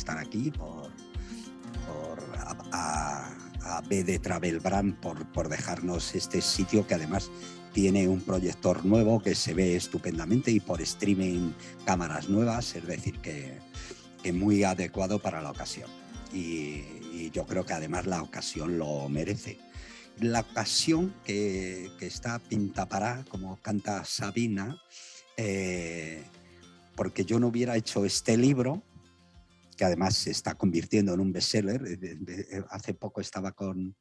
estar aquí, a B de Travel Brand por dejarnos este sitio que además tiene un proyector nuevo que se ve estupendamente y por streaming cámaras nuevas, es decir, que muy adecuado para la ocasión. Y yo creo que además la ocasión lo merece. La ocasión que está pintapará, como canta Sabina, porque yo no hubiera hecho este libro, que además se está convirtiendo en un bestseller. Hace poco estaba con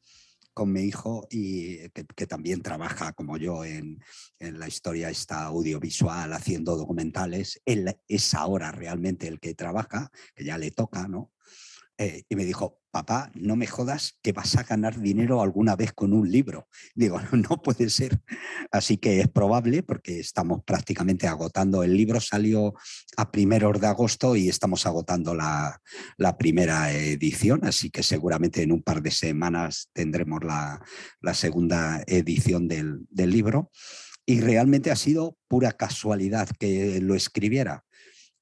mi hijo, y que también trabaja como yo en la historia esta audiovisual, haciendo documentales. Él es ahora realmente el que trabaja, que ya le toca, ¿no? Y me dijo: papá, no me jodas que vas a ganar dinero alguna vez con un libro. Digo, no puede ser. Así que es probable, porque estamos prácticamente agotando. El libro salió a primeros de agosto y estamos agotando la primera edición, así que seguramente en un par de semanas tendremos la segunda edición del libro. Y realmente ha sido pura casualidad que lo escribiera.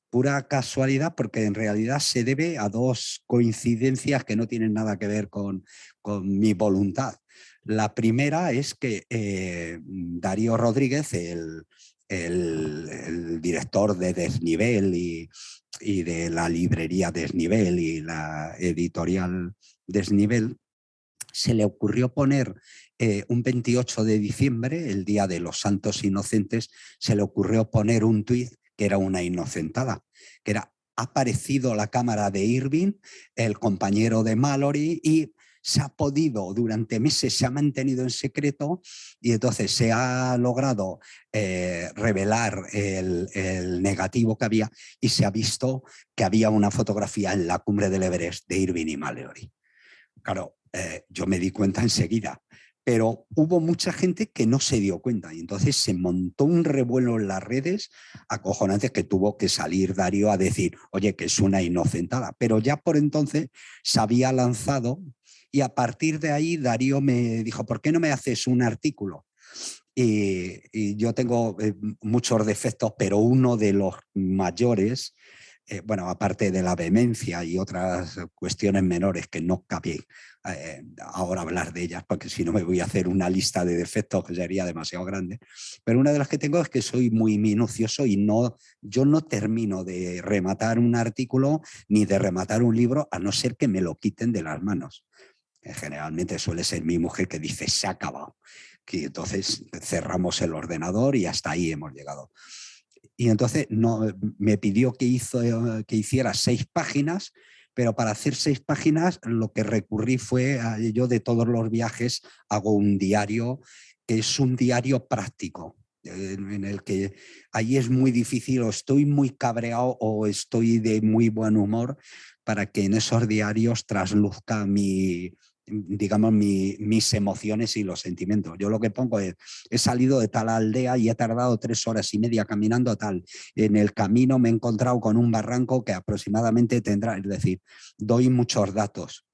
Pura casualidad, porque en realidad se debe a dos coincidencias que no tienen nada que ver con mi voluntad. La primera es que Darío Rodríguez, el director de Desnivel y de la librería Desnivel y la editorial Desnivel, se le ocurrió poner un 28 de diciembre, el Día de los Santos Inocentes, se le ocurrió poner un tuit que era una inocentada, que era: ha aparecido la cámara de Irving, el compañero de Mallory, y se ha podido, durante meses se ha mantenido en secreto, y entonces se ha logrado revelar el negativo que había, y se ha visto que había una fotografía en la cumbre del Everest de Irving y Mallory. Claro, yo me di cuenta enseguida, pero hubo mucha gente que no se dio cuenta, y entonces se montó un revuelo en las redes acojonante, que tuvo que salir Darío a decir: oye, que es una inocentada. Pero ya por entonces se había lanzado, y a partir de ahí Darío me dijo: ¿por qué no me haces un artículo? Y yo tengo muchos defectos, pero uno de los mayores, bueno, aparte de la vehemencia y otras cuestiones menores que no cabe ahora hablar de ellas, porque si no me voy a hacer una lista de defectos que sería demasiado grande, pero una de las que tengo es que soy muy minucioso, y yo no termino de rematar un artículo ni de rematar un libro a no ser que me lo quiten de las manos. Generalmente suele ser mi mujer que dice: se ha acabado. Y entonces cerramos el ordenador y hasta ahí hemos llegado. Y entonces me pidió que hiciera 6 páginas, pero para hacer 6 páginas lo que recurrí fue yo de todos los viajes hago un diario, que es un diario práctico, en el que ahí es muy difícil, o estoy muy cabreado o estoy de muy buen humor, para que en esos diarios trasluzca mis emociones y los sentimientos. Yo lo que pongo es: he salido de tal aldea y he tardado 3 horas y media caminando a tal. En el camino me he encontrado con un barranco que aproximadamente tendrá, es decir, doy muchos datos,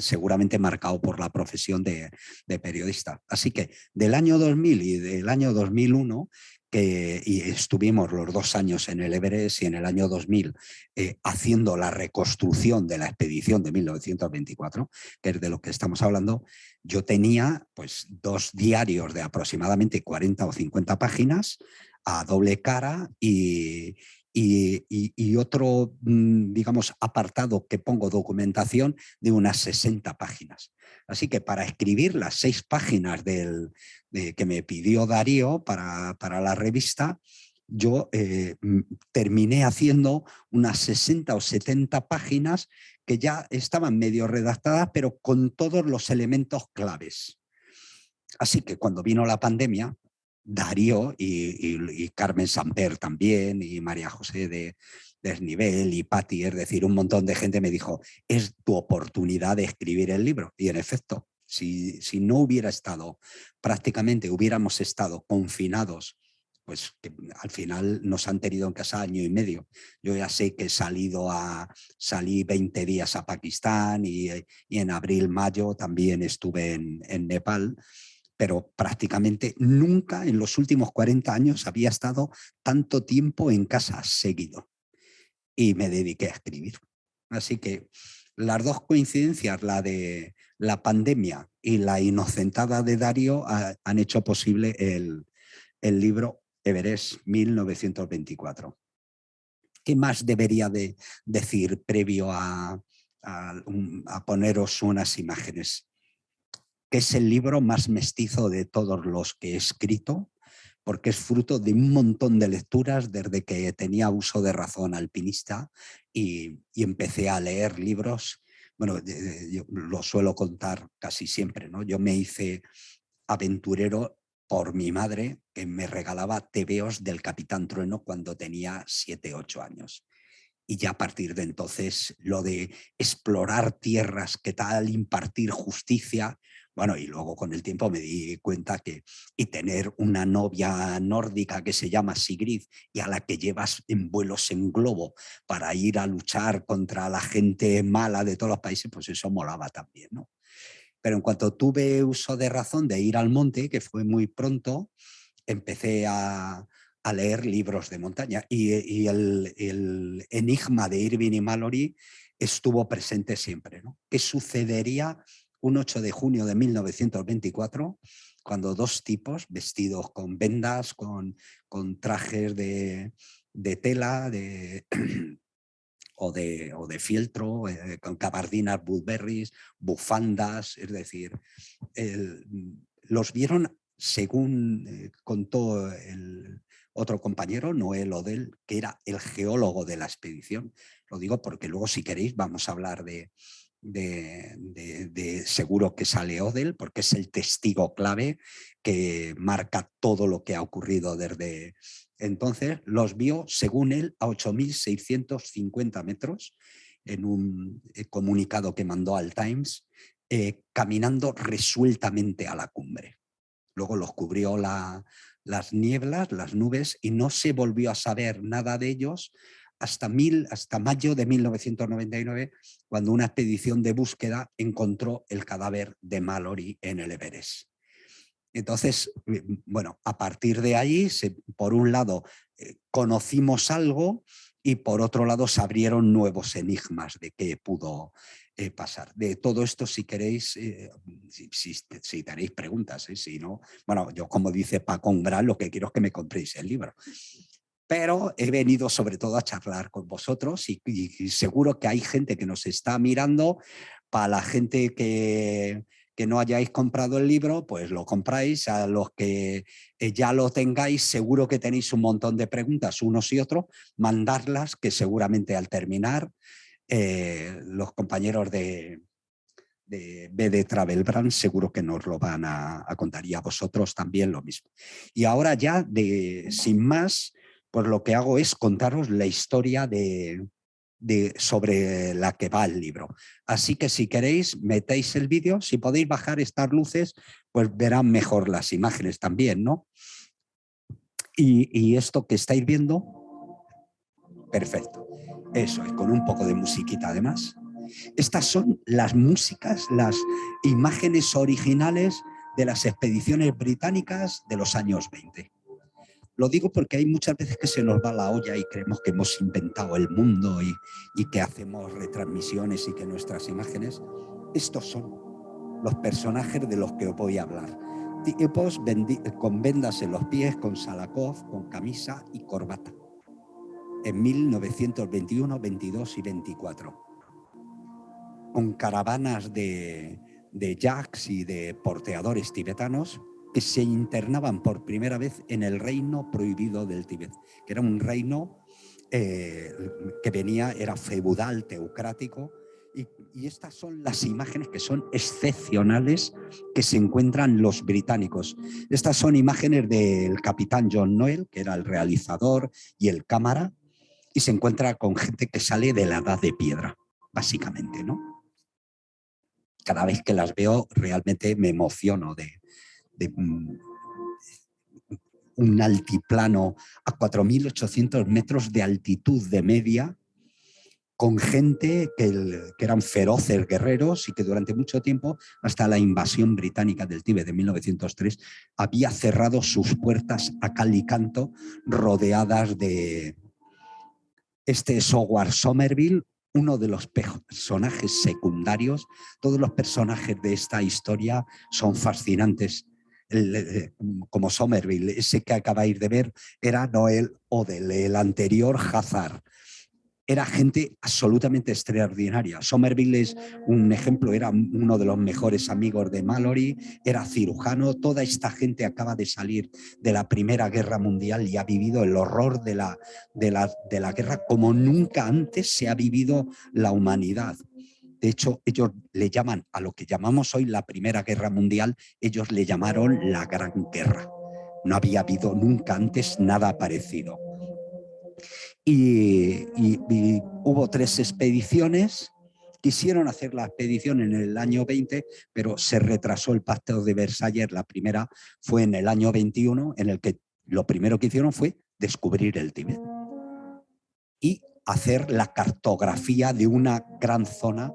seguramente marcado por la profesión de periodista. Así que del año 2000 y del año 2001, y estuvimos los 2 años en el Everest, y en el año 2000 haciendo la reconstrucción de la expedición de 1924, que es de lo que estamos hablando, yo tenía pues 2 diarios de aproximadamente 40 o 50 páginas a doble cara, y otro, digamos, apartado que pongo documentación de unas 60 páginas. Así que para escribir las 6 páginas que me pidió Darío para la revista, yo terminé haciendo unas 60 o 70 páginas que ya estaban medio redactadas, pero con todos los elementos claves. Así que cuando vino la pandemia, Darío y Carmen Samper también, y María José de Desnivel y Patti, es decir, un montón de gente me dijo: es tu oportunidad de escribir el libro. Y en efecto, si no hubiera estado, prácticamente hubiéramos estado confinados, pues que al final nos han tenido en casa año y medio. Yo ya sé que salí 20 días a Pakistán, y en abril, mayo también estuve en Nepal, pero prácticamente nunca en los últimos 40 años había estado tanto tiempo en casa seguido. y me dediqué a escribir. Así que las dos coincidencias, la de la pandemia y la inocentada de Darío, han hecho posible el libro Everest 1924. ¿Qué más debería de decir previo a poneros unas imágenes? Que es el libro más mestizo de todos los que he escrito, porque es fruto de un montón de lecturas desde que tenía uso de razón alpinista y empecé a leer libros. Bueno, yo lo suelo contar casi siempre, ¿no? Yo me hice aventurero por mi madre, que me regalaba tebeos del Capitán Trueno cuando tenía 7, 8 años. Y ya a partir de entonces lo de explorar tierras, qué tal impartir justicia, bueno, y luego con el tiempo me di cuenta que y tener una novia nórdica que se llama Sigrid y a la que llevas en vuelos en globo para ir a luchar contra la gente mala de todos los países, pues eso molaba también, ¿no? Pero en cuanto tuve uso de razón de ir al monte, que fue muy pronto, empecé a leer libros de montaña y el enigma de Irving y Mallory estuvo presente siempre, ¿no? ¿Qué sucedería un 8 de junio de 1924 cuando dos tipos vestidos con vendas, con trajes de tela, o de fieltro, con gabardinas Burberrys, bufandas, es decir, los vieron, según contó el otro compañero, Noel Odell, que era el geólogo de la expedición? Lo digo porque luego, si queréis, vamos a hablar de seguro que sale Odell, porque es el testigo clave que marca todo lo que ha ocurrido desde entonces. Los vio, según él, a 8.650 metros, en un comunicado que mandó al Times, caminando resueltamente a la cumbre. Luego los cubrió las nieblas, las nubes, y no se volvió a saber nada de ellos hasta mayo de 1999, cuando una expedición de búsqueda encontró el cadáver de Mallory en el Everest. Entonces, bueno, a partir de ahí, por un lado, conocimos algo y por otro lado se abrieron nuevos enigmas de qué pudo pasar. De todo esto, si queréis, si tenéis preguntas, si no, bueno, yo, como dice Paco Umbral, lo que quiero es que me compréis el libro. Pero he venido sobre todo a charlar con vosotros y seguro que hay gente que nos está mirando. Para la gente que no hayáis comprado el libro, pues lo compráis. A los que ya lo tengáis, seguro que tenéis un montón de preguntas unos y otros, mandarlas, que seguramente al terminar los compañeros de BD Travel Brand seguro que nos lo van a contar, y a vosotros también lo mismo. Y ahora ya, sin más, pues lo que hago es contaros la historia sobre la que va el libro. Así que si queréis, metéis el vídeo. Si podéis bajar estas luces, pues verán mejor las imágenes también, ¿no? Y esto que estáis viendo, perfecto. Eso es, con un poco de musiquita además. Estas son las músicas, las imágenes originales de las expediciones británicas de los años 20. Lo digo porque hay muchas veces que se nos va la olla y creemos que hemos inventado el mundo y que hacemos retransmisiones y que nuestras imágenes... Estos son los personajes de los que os voy a hablar. Tipos con vendas en los pies, con Salakoff, con camisa y corbata. En 1921, 22 y 24. Con caravanas de yaks y de porteadores tibetanos que se internaban por primera vez en el reino prohibido del Tíbet, que era un reino que era feudal, teocrático, y estas son las imágenes que son excepcionales que se encuentran los británicos. Estas son imágenes del capitán John Noel, que era el realizador y el cámara, y se encuentra con gente que sale de la edad de piedra, básicamente, ¿no? Cada vez que las veo realmente me emociono de un altiplano a 4.800 metros de altitud de media, con gente que eran feroces guerreros y que durante mucho tiempo, hasta la invasión británica del Tíbet de 1903, había cerrado sus puertas a cal y canto, rodeadas de Este es Howard Somerville, uno de los personajes secundarios. Todos los personajes de esta historia son fascinantes. Como Somerville, ese que acabáis de ver era Noel Odell, el anterior Hazard. Era gente absolutamente extraordinaria. Somerville es un ejemplo, era uno de los mejores amigos de Mallory, era cirujano. Toda esta gente acaba de salir de la Primera Guerra Mundial y ha vivido el horror de la guerra como nunca antes se ha vivido la humanidad. De hecho, ellos le llaman a lo que llamamos hoy la Primera Guerra Mundial, ellos le llamaron la Gran Guerra. No había habido nunca antes nada parecido. Y hubo 3 expediciones. Quisieron hacer la expedición en el año 20, pero se retrasó el Pacto de Versalles. La primera fue en el año 21, en el que lo primero que hicieron fue descubrir el Tíbet y hacer la cartografía de una gran zona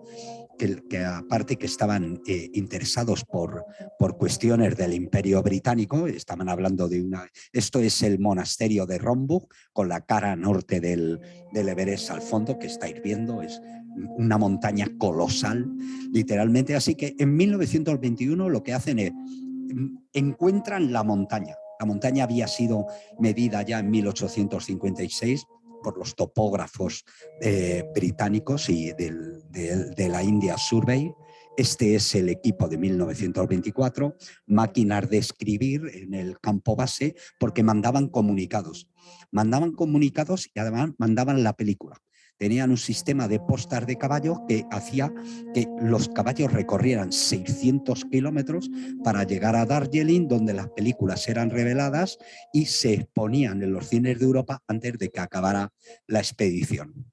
que aparte que estaban interesados por cuestiones del Imperio Británico. Estaban hablando de esto es el monasterio de Rongbuk, con la cara norte del Everest al fondo, que estáis viendo, es una montaña colosal, literalmente. Así que en 1921 lo que hacen es, encuentran la montaña. La montaña había sido medida ya en 1856 por los topógrafos británicos y de la India Survey. Este es el equipo de 1924, máquinas de escribir en el campo base, porque mandaban comunicados. Mandaban comunicados y además mandaban la película. Tenían un sistema de postas de caballos que hacía que los caballos recorrieran 600 kilómetros para llegar a Darjeeling, donde las películas eran reveladas y se exponían en los cines de Europa antes de que acabara la expedición.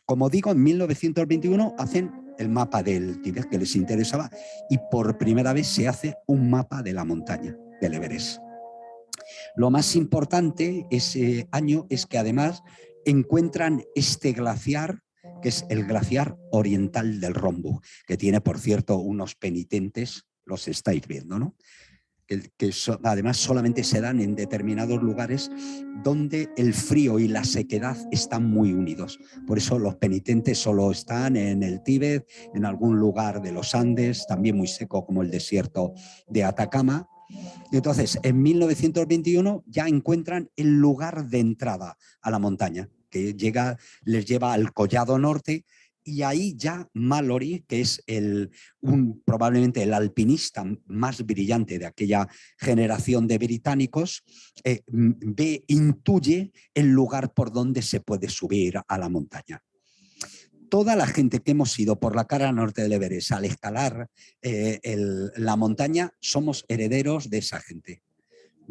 Como digo, en 1921 hacen el mapa del Tíbet que les interesaba y por primera vez se hace un mapa de la montaña del Everest. Lo más importante ese año es que además encuentran este glaciar, que es el glaciar oriental del Rongbuk, que tiene, por cierto, unos penitentes, los estáis viendo, ¿no? Además solamente se dan en determinados lugares donde el frío y la sequedad están muy unidos. Por eso los penitentes solo están en el Tíbet, en algún lugar de los Andes, también muy seco como el desierto de Atacama. Y entonces, en 1921 ya encuentran el lugar de entrada a la montaña, que les lleva al Collado Norte. Y ahí ya Mallory, que es probablemente el alpinista más brillante de aquella generación de británicos, intuye el lugar por donde se puede subir a la montaña. Toda la gente que hemos ido por la cara norte del Everest al escalar la montaña somos herederos de esa gente.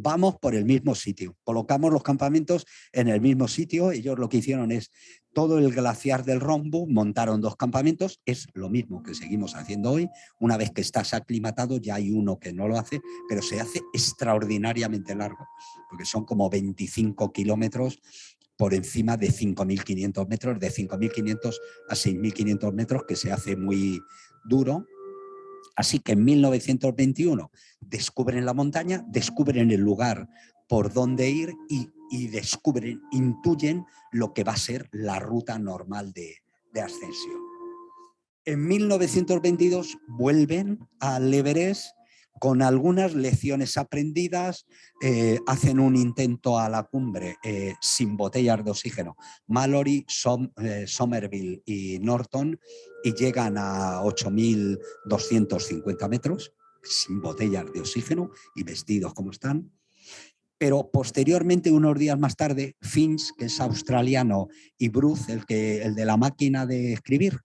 Vamos por el mismo sitio, colocamos los campamentos en el mismo sitio. Ellos lo que hicieron es todo el glaciar del Rongbuk, montaron 2 campamentos, es lo mismo que seguimos haciendo hoy. Una vez que estás aclimatado ya hay uno que no lo hace, pero se hace extraordinariamente largo, porque son como 25 kilómetros por encima de 5.500 metros, de 5.500 a 6.500 metros, que se hace muy duro. Así que en 1921 descubren la montaña, descubren el lugar por donde ir y intuyen lo que va a ser la ruta normal de ascensión. En 1922 vuelven al Everest con algunas lecciones aprendidas, hacen un intento a la cumbre sin botellas de oxígeno. Mallory, Somerville y Norton, y llegan a 8.250 metros sin botellas de oxígeno y vestidos como están. Pero posteriormente, unos días más tarde, Finch, que es australiano, y Bruce, el de la máquina de escribir,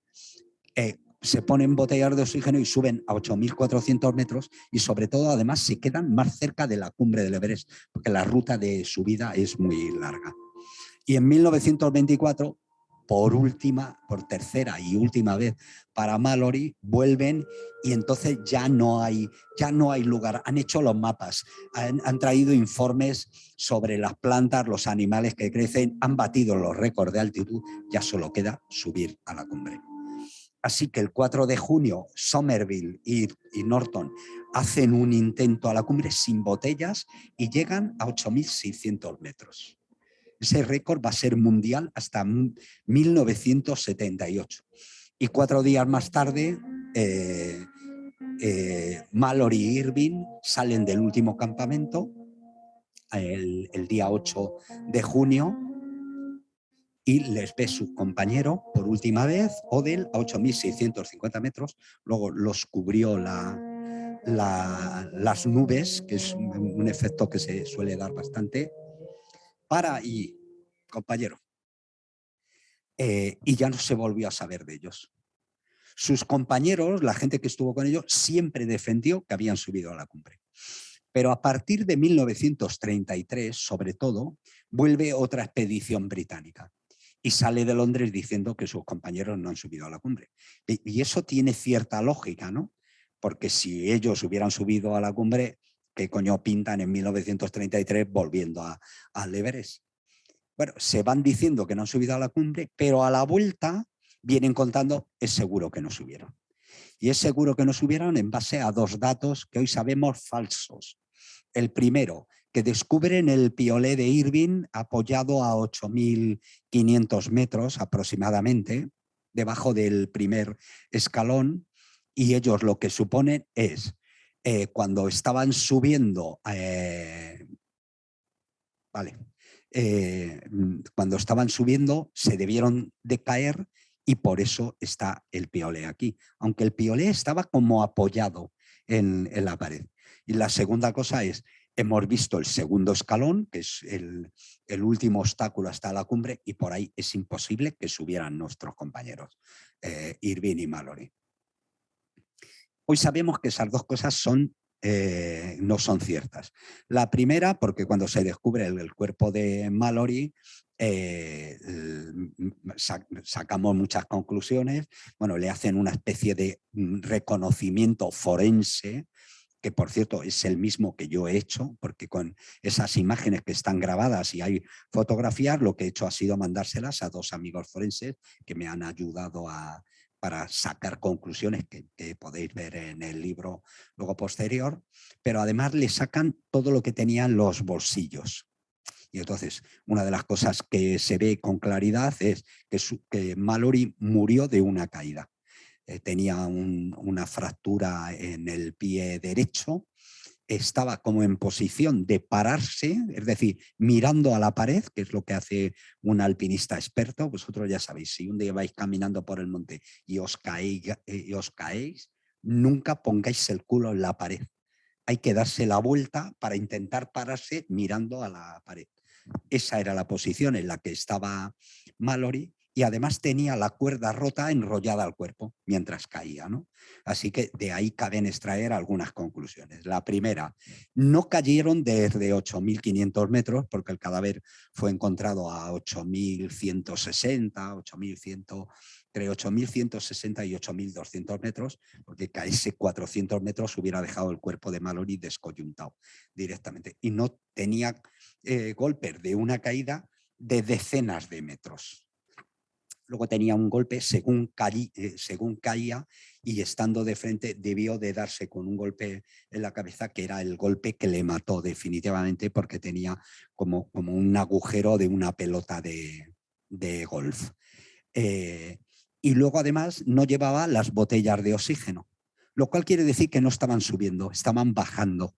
se ponen botellas de oxígeno y suben a 8.400 metros y sobre todo además se quedan más cerca de la cumbre del Everest porque la ruta de subida es muy larga. Y en 1924, por tercera y última vez para Mallory, vuelven y entonces ya no hay lugar. Han hecho los mapas, han traído informes sobre las plantas, los animales que crecen, han batido los récords de altitud, ya solo queda subir a la cumbre. Así que el 4 de junio, Somerville y Norton hacen un intento a la cumbre sin botellas y llegan a 8.600 metros. Ese récord va a ser mundial hasta 1978. Y 4 días más tarde, Mallory y Irving salen del último campamento el día 8 de junio y les ve su compañero por última vez, Odell, a 8.650 metros. Luego los cubrió las nubes, que es un efecto que se suele dar bastante. Y compañero. Y ya no se volvió a saber de ellos. Sus compañeros, la gente que estuvo con ellos, siempre defendió que habían subido a la cumbre. Pero a partir de 1933, sobre todo, vuelve otra expedición británica y sale de Londres diciendo que sus compañeros no han subido a la cumbre. Y eso tiene cierta lógica, ¿no? Porque si ellos hubieran subido a la cumbre, ¿qué coño pintan en 1933 volviendo al Everest? Bueno, se van diciendo que no han subido a la cumbre, pero a la vuelta vienen contando, es seguro que no subieron. Y es seguro que no subieron en base a 2 datos que hoy sabemos falsos. El primero, que descubren el piolé de Irving apoyado a 8.500 metros aproximadamente, debajo del primer escalón, y ellos lo que suponen es, cuando estaban subiendo, cuando estaban subiendo se debieron de caer y por eso está el piolé aquí, aunque el piolé estaba como apoyado en la pared. Y la segunda cosa es, hemos visto el segundo escalón, que es el último obstáculo hasta la cumbre, y por ahí es imposible que subieran nuestros compañeros, Irving y Mallory. Hoy sabemos que esas 2 cosas no son ciertas. La primera, porque cuando se descubre el cuerpo de Mallory, sacamos muchas conclusiones. Bueno, le hacen una especie de reconocimiento forense, que por cierto es el mismo que yo he hecho, porque con esas imágenes que están grabadas y hay fotografías, lo que he hecho ha sido mandárselas a 2 amigos forenses que me han ayudado para sacar conclusiones que podéis ver en el libro luego posterior, pero además le sacan todo lo que tenían los bolsillos. Y entonces, una de las cosas que se ve con claridad es que Mallory murió de una caída. Tenía una fractura en el pie derecho, estaba como en posición de pararse, es decir, mirando a la pared, que es lo que hace un alpinista experto. Vosotros ya sabéis, si un día vais caminando por el monte y os caéis, nunca pongáis el culo en la pared. Hay que darse la vuelta para intentar pararse mirando a la pared. Esa era la posición en la que estaba Mallory y además tenía la cuerda rota enrollada al cuerpo mientras caía, ¿no? Así que de ahí caben extraer algunas conclusiones. La primera, no cayeron desde 8.500 metros porque el cadáver fue encontrado a 8.160, 8.160 y 8.200 metros, porque caerse 400 metros hubiera dejado el cuerpo de Mallory descoyuntado directamente. Y no tenía golpes de una caída de decenas de metros. Luego tenía un golpe según caía y estando de frente debió de darse con un golpe en la cabeza que era el golpe que le mató definitivamente porque tenía como un agujero de una pelota de golf. Y luego además no llevaba las botellas de oxígeno, lo cual quiere decir que no estaban subiendo, estaban bajando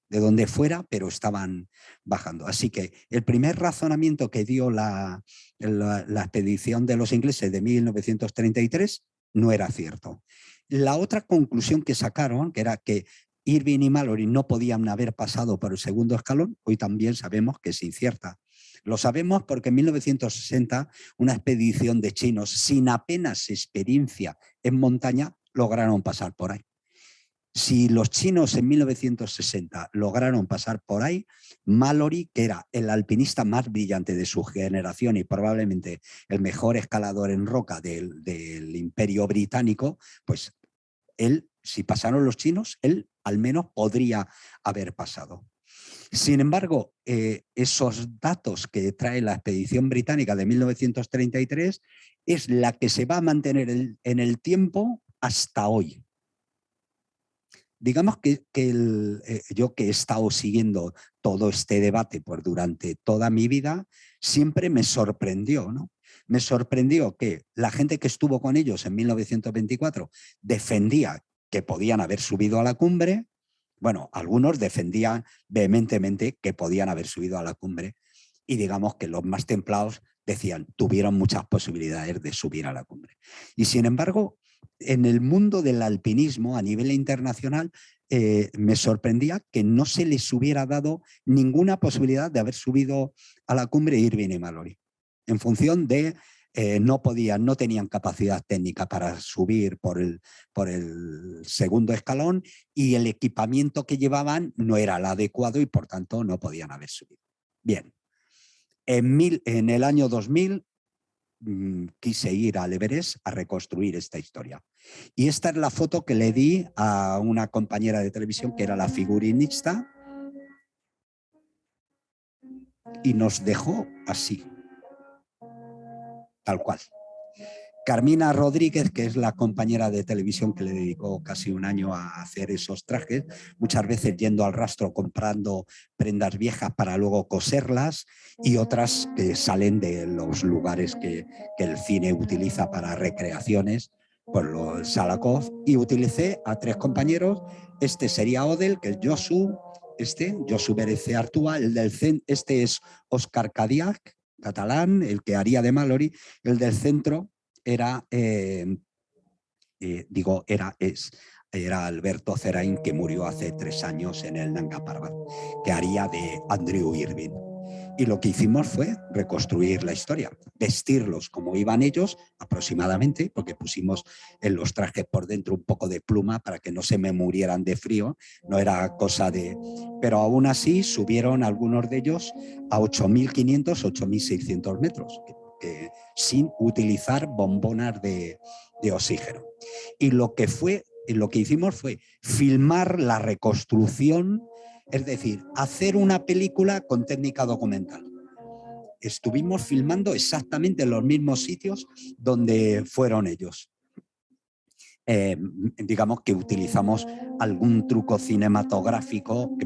de donde fuera, pero estaban bajando. Así que el primer razonamiento que dio la expedición de los ingleses de 1933 no era cierto. La otra conclusión que sacaron, que era que Irving y Mallory no podían haber pasado por el segundo escalón, hoy también sabemos que es incierta. Lo sabemos porque en 1960 una expedición de chinos sin apenas experiencia en montaña lograron pasar por ahí. Si los chinos en 1960 lograron pasar por ahí, Mallory, que era el alpinista más brillante de su generación y probablemente el mejor escalador en roca del Imperio Británico, pues él, si pasaron los chinos, él al menos podría haber pasado. Sin embargo, esos datos que trae la expedición británica de 1933 es la que se va a mantener en el tiempo hasta hoy. digamos que yo que he estado siguiendo todo este debate pues, durante toda mi vida, siempre me sorprendió, ¿no? Me sorprendió que la gente que estuvo con ellos en 1924 defendía que podían haber subido a la cumbre. Bueno, algunos defendían vehementemente que podían haber subido a la cumbre y digamos que los más templados decían, tuvieron muchas posibilidades de subir a la cumbre. Y sin embargo, en el mundo del alpinismo a nivel internacional, me sorprendía que no se les hubiera dado ninguna posibilidad de haber subido a la cumbre Irvine y Mallory, en función de no podían, no tenían capacidad técnica para subir por el segundo escalón y el equipamiento que llevaban no era el adecuado y por tanto no podían haber subido. Bien, en el año 2000 quise ir al Everest a reconstruir esta historia. Y esta es la foto que le di a una compañera de televisión que era la figurinista y nos dejó así, tal cual. Carmina Rodríguez, que es la compañera de televisión que le dedicó casi un año a hacer esos trajes, muchas veces yendo al rastro comprando prendas viejas para luego coserlas y otras que salen de los lugares que el cine utiliza para recreaciones, pues los Salakov, y utilicé a 3 compañeros. Este sería Odell, que es Josu, Josu Berece Artúa, el del este es Oscar Cadiac, catalán, el que haría de Mallory, el del centro era, era Alberto Zerain, que murió hace 3 años en el Nanga Parbat, que haría de Andrew Irving. Y lo que hicimos fue reconstruir la historia, vestirlos como iban ellos aproximadamente, porque pusimos en los trajes por dentro un poco de pluma para que no se me murieran de frío, no era cosa de... Pero aún así subieron algunos de ellos a 8.500, 8.600 metros, sin utilizar bombonas de oxígeno. Y lo que hicimos fue filmar la reconstrucción, es decir, hacer una película con técnica documental. Estuvimos filmando exactamente en los mismos sitios donde fueron ellos. Digamos que utilizamos algún truco cinematográfico,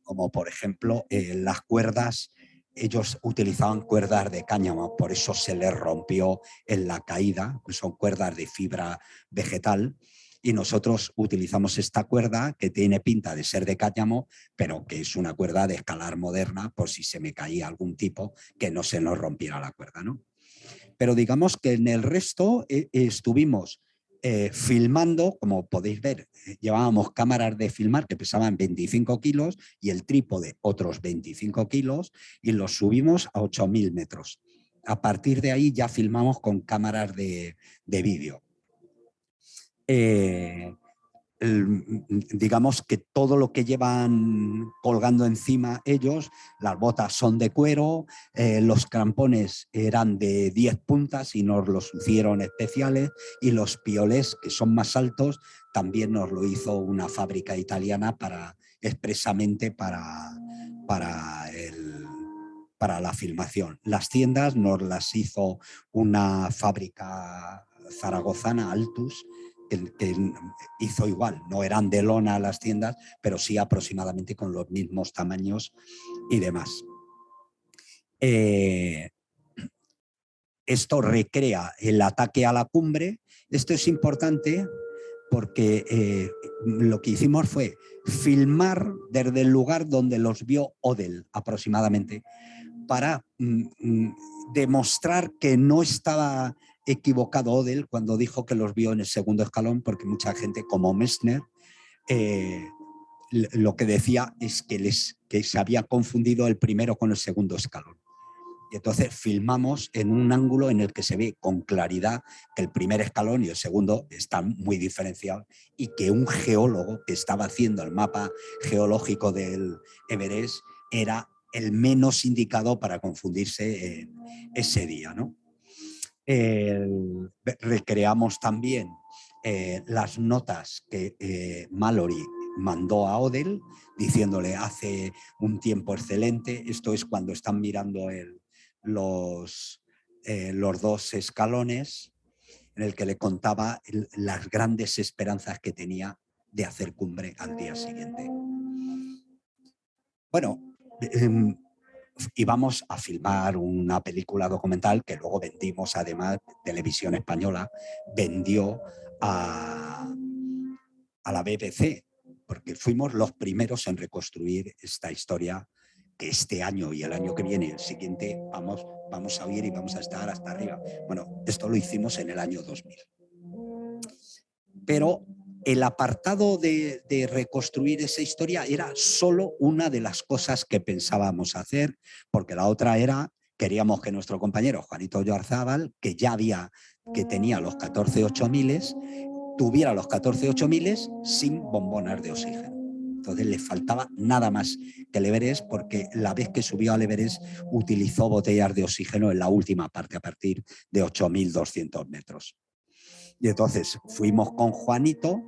como por ejemplo las cuerdas. Ellos utilizaban cuerdas de cáñamo, por eso se les rompió en la caída, son cuerdas de fibra vegetal, y nosotros utilizamos esta cuerda que tiene pinta de ser de cáñamo, pero que es una cuerda de escalar moderna, por si se me caía algún tipo, que no se nos rompiera la cuerda, ¿no? Pero digamos que en el resto estuvimos filmando, como podéis ver, llevábamos cámaras de filmar que pesaban 25 kilos y el trípode otros 25 kilos y los subimos a 8.000 metros. A partir de ahí ya filmamos con cámaras de vídeo. Digamos que todo lo que llevan colgando encima ellos, las botas son de cuero, los crampones eran de 10 puntas y nos los hicieron especiales, y los piolés, que son más altos, también nos lo hizo una fábrica italiana expresamente para la filmación. Las tiendas nos las hizo una fábrica zaragozana, Altus, que hizo igual, no eran de lona las tiendas, pero sí aproximadamente con los mismos tamaños y demás. Esto recrea el ataque a la cumbre. Esto es importante porque lo que hicimos fue filmar desde el lugar donde los vio Odell aproximadamente, para demostrar que no estaba equivocado Odell cuando dijo que los vio en el segundo escalón, porque mucha gente como Messner lo que decía es que se había confundido el primero con el segundo escalón. Y entonces filmamos en un ángulo en el que se ve con claridad que el primer escalón y el segundo están muy diferenciados, y que un geólogo que estaba haciendo el mapa geológico del Everest era el menos indicado para confundirse ese día, ¿no? Recreamos también las notas que Mallory mandó a Odell diciéndole hace un tiempo excelente. Esto es cuando están mirando los 2 escalones, en el que le contaba las grandes esperanzas que tenía de hacer cumbre al día siguiente. Bueno, íbamos a filmar una película documental que luego vendimos, además, Televisión Española vendió a la BBC, porque fuimos los primeros en reconstruir esta historia que este año y el año que viene, el siguiente, vamos a oír y vamos a estar hasta arriba. Bueno, esto lo hicimos en el año 2000. Pero el apartado de reconstruir esa historia era solo una de las cosas que pensábamos hacer, porque la otra era, queríamos que nuestro compañero Juanito Oyarzábal, que tenía los 14.8000, tuviera los 14.8000 sin bombonas de oxígeno. Entonces le faltaba nada más que el Everest, porque la vez que subió al Everest utilizó botellas de oxígeno en la última parte, a partir de 8.200 metros. Y entonces fuimos con Juanito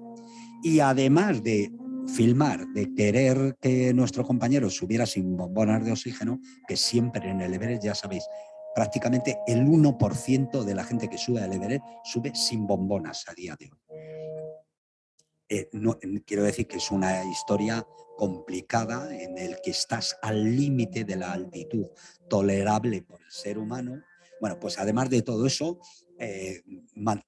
y, además de filmar, de querer que nuestro compañero subiera sin bombonas de oxígeno, que siempre en el Everest, ya sabéis, prácticamente el 1% de la gente que sube al Everest sube sin bombonas a día de hoy. No, quiero decir que es una historia complicada en el que estás al límite de la altitud tolerable por el ser humano. Bueno, pues además de todo eso,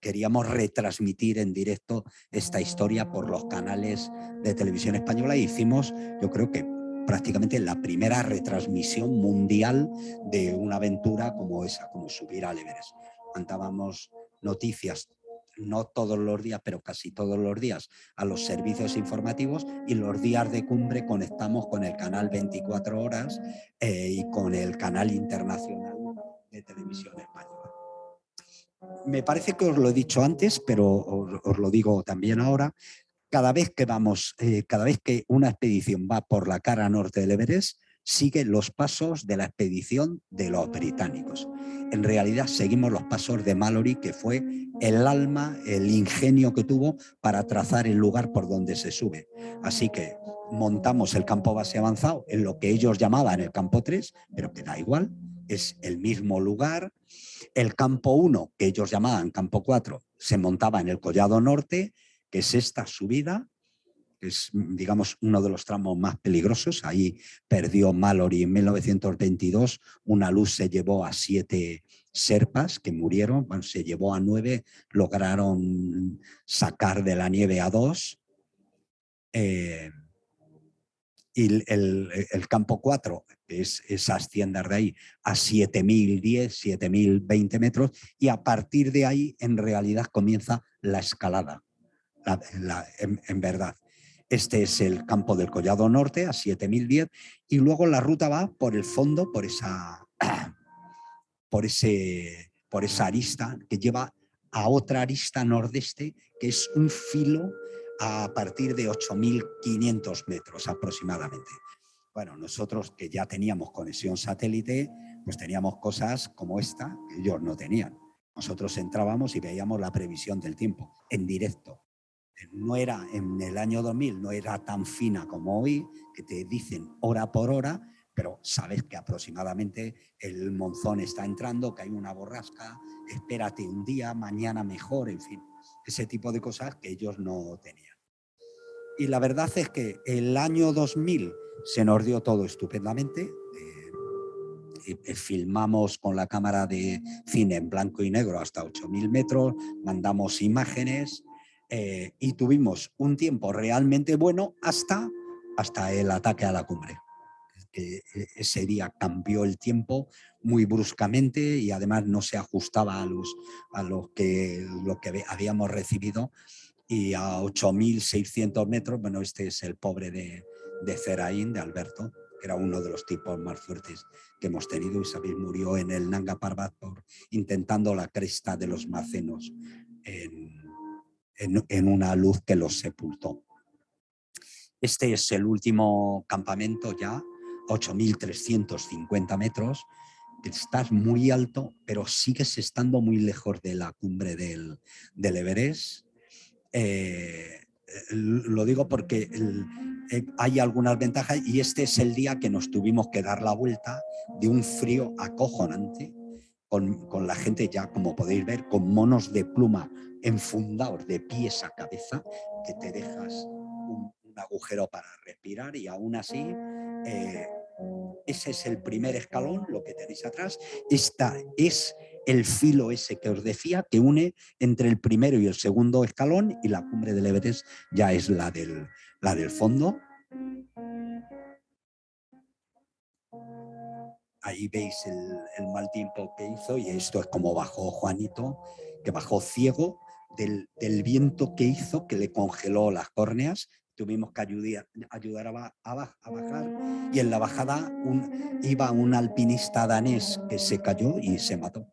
queríamos retransmitir en directo esta historia por los canales de Televisión Española e hicimos, yo creo que prácticamente la primera retransmisión mundial de una aventura como esa, como subir al Everest. Contábamos noticias, no todos los días, pero casi todos los días, a los servicios informativos, y los días de cumbre conectamos con el canal 24 horas y con el canal internacional de Televisión Española. Me parece que os lo he dicho antes, pero os lo digo también ahora. Cada vez que una expedición va por la cara norte del Everest, sigue los pasos de la expedición de los británicos. En realidad seguimos los pasos de Mallory, que fue el alma, el ingenio que tuvo para trazar el lugar por donde se sube. Así que montamos el campo base avanzado en lo que ellos llamaban el campo 3, pero que da igual, es el mismo lugar. El campo 1, que ellos llamaban campo 4, se montaba en el Collado Norte, que es esta subida, que es, digamos, uno de los tramos más peligrosos. Ahí perdió Mallory en 1922, una luz se llevó a 7 sherpas que murieron, bueno, se llevó a 9, lograron sacar de la nieve a 2. Y el campo 4, que es esas tiendas de ahí, a 7.010, 7.020 metros, y a partir de ahí en realidad comienza la escalada. En verdad, este es el campo del Collado Norte a 7.010, y luego la ruta va por el fondo, por esa arista que lleva a otra arista nordeste, que es un filo a partir de 8.500 metros aproximadamente. Bueno, nosotros que ya teníamos conexión satélite, pues teníamos cosas como esta que ellos no tenían. Nosotros entrábamos y veíamos la previsión del tiempo en directo. No era, en el año 2000 no era tan fina como hoy, que te dicen hora por hora, pero sabes que aproximadamente el monzón está entrando, que hay una borrasca, espérate un día, mañana mejor, en fin, ese tipo de cosas que ellos no tenían. Y la verdad es que el año 2000 se nos dio todo estupendamente. Filmamos con la cámara de cine en blanco y negro hasta 8.000 metros, mandamos imágenes y tuvimos un tiempo realmente bueno hasta el ataque a la cumbre. Que ese día cambió el tiempo muy bruscamente y además no se ajustaba a lo que habíamos recibido, y a 8.600 metros, bueno, este es el pobre de Zerain, de Alberto, que era uno de los tipos más fuertes que hemos tenido, y sabéis, murió en el Nanga Parbat intentando la cresta de los Macenos en una luz que los sepultó. Este es el último campamento ya, 8.350 metros. Estás muy alto, pero sigues estando muy lejos de la cumbre del Everest. Lo digo porque hay algunas ventajas, y este es el día que nos tuvimos que dar la vuelta de un frío acojonante, con la gente ya, como podéis ver, con monos de pluma enfundados de pies a cabeza, que te dejas un agujero para respirar y aún así ese es el primer escalón, lo que tenéis atrás. Esta es el filo ese que os decía que une entre el primero y el segundo escalón, y la cumbre del Everest ya es la del fondo. Ahí veis el mal tiempo que hizo, y esto es como bajó Juanito, que bajó ciego del viento que hizo, que le congeló las córneas. Tuvimos que ayudar a bajar, y en la bajada iba un alpinista danés que se cayó y se mató.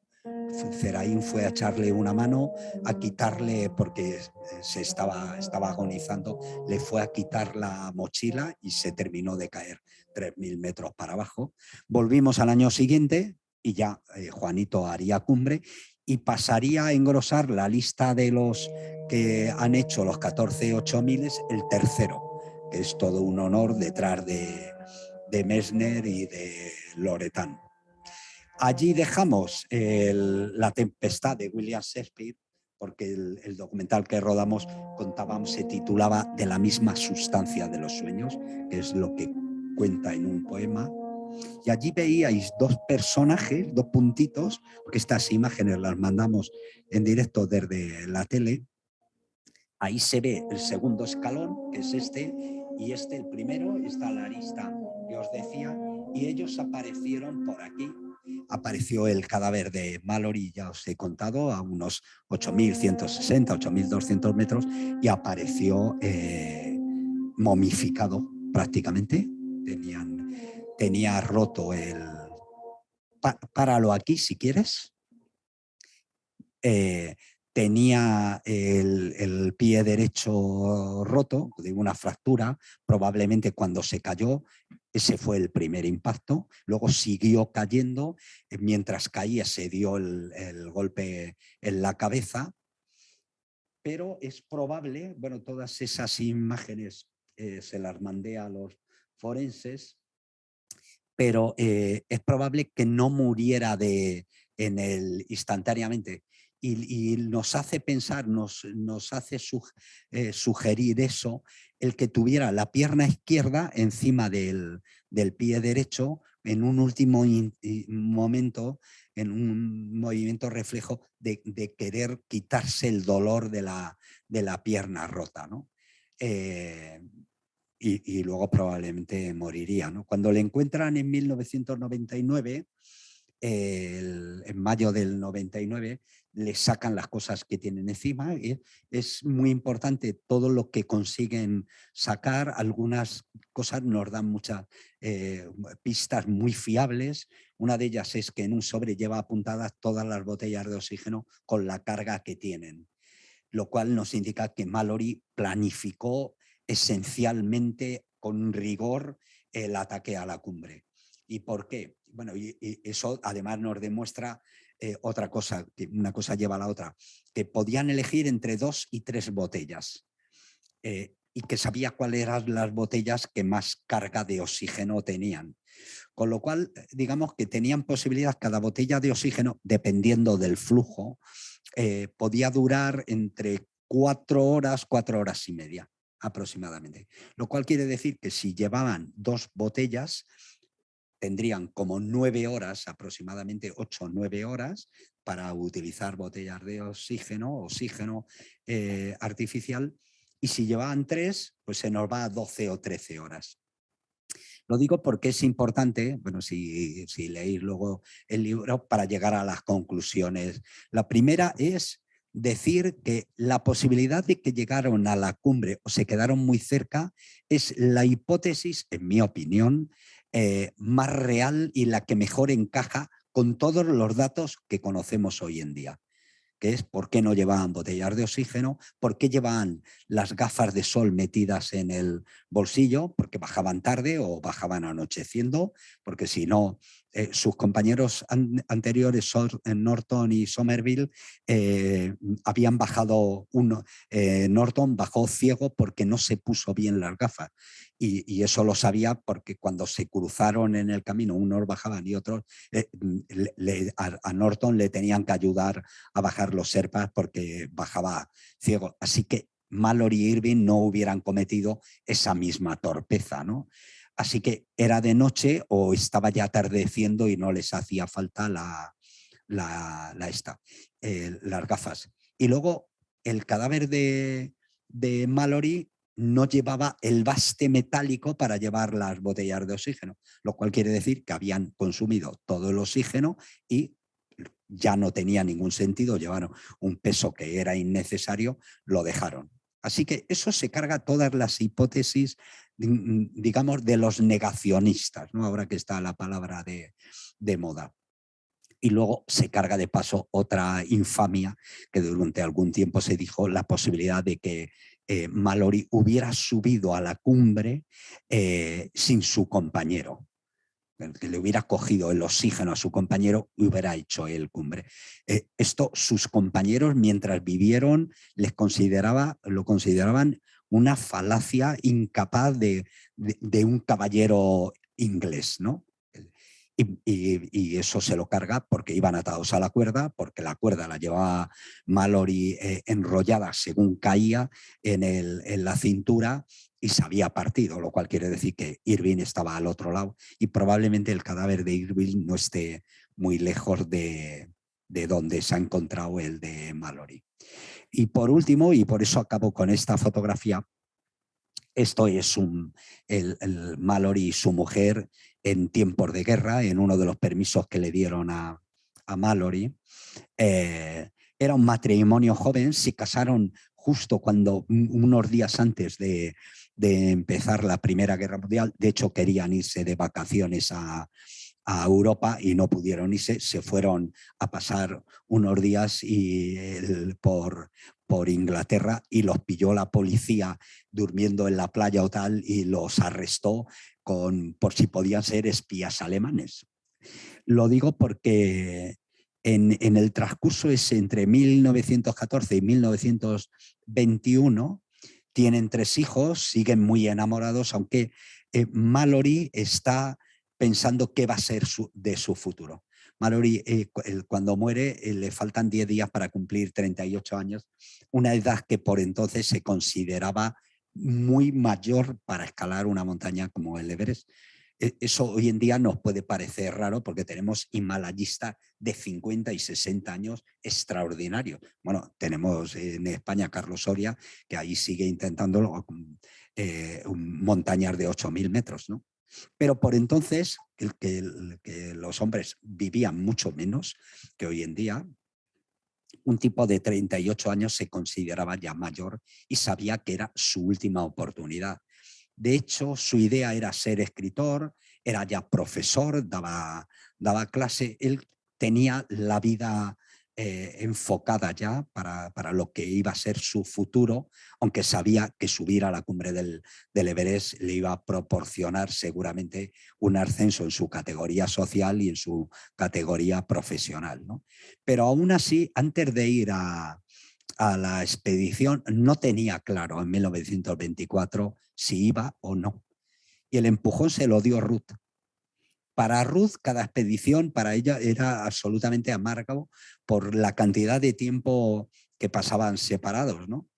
Zerain fue a echarle una mano, a quitarle, porque se estaba agonizando, le fue a quitar la mochila y se terminó de caer 3.000 metros para abajo. Volvimos al año siguiente y ya Juanito haría cumbre y pasaría a engrosar la lista de los que han hecho los 14 8000, el tercero, que es todo un honor detrás de Messner y de Loretan. Allí dejamos La tempestad de William Shakespeare, porque el documental que rodamos se titulaba De la misma sustancia de los sueños, que es lo que cuenta en un poema. Y allí veíais dos personajes, dos puntitos, porque estas imágenes las mandamos en directo desde la tele. Ahí se ve el segundo escalón, que es este, y el primero, está la arista que os decía, y ellos aparecieron por aquí. Apareció el cadáver de Mallory, ya os he contado, a unos 8.160, 8.200 metros, y apareció momificado prácticamente. Tenía roto el... Páralo aquí si quieres. Tenía el pie derecho roto, de una fractura, probablemente cuando se cayó. Ese fue el primer impacto. Luego siguió cayendo. Mientras caía se dio el golpe en la cabeza. Pero es probable, bueno, todas esas imágenes se las mandé a los forenses, pero es probable que no muriera instantáneamente. Y nos hace pensar, nos hace sugerir eso, el que tuviera la pierna izquierda encima del pie derecho en un último momento, en un movimiento reflejo de querer quitarse el dolor de la pierna rota, ¿no? Y luego probablemente moriría, ¿no? Cuando le encuentran en 1999, en mayo del 99, le sacan las cosas que tienen encima. Es muy importante todo lo que consiguen sacar. Algunas cosas nos dan muchas pistas muy fiables. Una de ellas es que en un sobre lleva apuntadas todas las botellas de oxígeno con la carga que tienen, lo cual nos indica que Mallory planificó esencialmente con rigor el ataque a la cumbre. ¿Y por qué? Bueno, y eso además nos demuestra otra cosa, que una cosa lleva a la otra, que podían elegir entre 2 y 3 botellas y que sabía cuáles eran las botellas que más carga de oxígeno tenían. Con lo cual, digamos que tenían posibilidad, cada botella de oxígeno, dependiendo del flujo, podía durar entre 4 horas, 4 horas y media aproximadamente. Lo cual quiere decir que si llevaban 2 botellas, tendrían como 9 horas, aproximadamente 8 o 9 horas, para utilizar botellas de oxígeno artificial, y si llevaban 3, pues se nos va a 12 o 13 horas. Lo digo porque es importante, bueno, si leéis luego el libro, para llegar a las conclusiones. La primera es decir que la posibilidad de que llegaron a la cumbre o se quedaron muy cerca es la hipótesis, en mi opinión, más real y la que mejor encaja con todos los datos que conocemos hoy en día, que es por qué no llevaban botellas de oxígeno, por qué llevaban las gafas de sol metidas en el bolsillo, porque bajaban tarde o bajaban anocheciendo, porque si no, sus compañeros anteriores, Norton y Somerville, habían bajado Norton bajó ciego porque no se puso bien las gafas. Y eso lo sabía porque cuando se cruzaron en el camino, unos bajaban y otros, a Norton le tenían que ayudar a bajar los Sherpas porque bajaba ciego. Así que Mallory y Irving no hubieran cometido esa misma torpeza, ¿no? Así que era de noche o estaba ya atardeciendo y no les hacía falta las gafas. Y luego el cadáver de Mallory no llevaba el baste metálico para llevar las botellas de oxígeno, lo cual quiere decir que habían consumido todo el oxígeno y ya no tenía ningún sentido, llevaron un peso que era innecesario, lo dejaron. Así que eso se carga todas las hipótesis, digamos, de los negacionistas, ¿no? Ahora que está la palabra de moda. Y luego se carga de paso otra infamia que durante algún tiempo se dijo, la posibilidad de que Mallory hubiera subido a la cumbre sin su compañero, que le hubiera cogido el oxígeno a su compañero y hubiera hecho el cumbre. Esto sus compañeros mientras vivieron lo consideraban una falacia incapaz de un caballero inglés, ¿no? Y eso se lo carga porque iban atados a la cuerda, porque la cuerda la llevaba Mallory enrollada según caía en la cintura y se había partido, lo cual quiere decir que Irving estaba al otro lado y probablemente el cadáver de Irving no esté muy lejos de donde se ha encontrado el de Mallory. Y por último, y por eso acabo con esta fotografía, esto es el Mallory y su mujer en tiempos de guerra, en uno de los permisos que le dieron a Mallory. Era un matrimonio joven, se casaron justo unos días antes de empezar la Primera Guerra Mundial. De hecho, querían irse de vacaciones a Europa y no pudieron irse, se fueron a pasar unos días por Inglaterra y los pilló la policía durmiendo en la playa o tal y los arrestó por si podían ser espías alemanes. Lo digo porque en el transcurso ese entre 1914 y 1921 tienen 3 hijos, siguen muy enamorados, aunque Mallory está pensando qué va a ser de su futuro. Mallory, cuando muere, le faltan 10 días para cumplir 38 años, una edad que por entonces se consideraba muy mayor para escalar una montaña como el Everest. Eso hoy en día nos puede parecer raro porque tenemos himalayistas de 50 y 60 años extraordinarios. Bueno, tenemos en España Carlos Soria, que ahí sigue intentándolo, montañas de 8.000 metros, ¿no? Pero por entonces, que los hombres vivían mucho menos que hoy en día, un tipo de 38 años se consideraba ya mayor y sabía que era su última oportunidad. De hecho, su idea era ser escritor, era ya profesor, daba clase, él tenía la vida enfocada ya para lo que iba a ser su futuro, aunque sabía que subir a la cumbre del Everest le iba a proporcionar seguramente un ascenso en su categoría social y en su categoría profesional, ¿no? Pero aún así, antes de ir a la expedición, no tenía claro en 1924 si iba o no. Y el empujón se lo dio Ruth. Para Ruth, cada expedición para ella era absolutamente amargo por la cantidad de tiempo que pasaban separados, ¿no?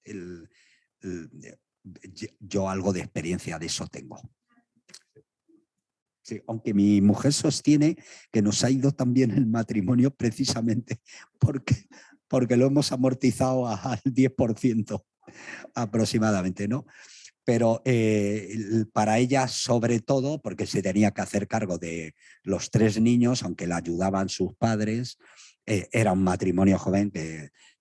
Yo algo de experiencia de eso tengo. Sí, aunque mi mujer sostiene que nos ha ido también el matrimonio precisamente porque lo hemos amortizado al 10% aproximadamente, ¿no? Pero para ella sobre todo, porque se tenía que hacer cargo de los 3 niños, aunque la ayudaban sus padres, era un matrimonio joven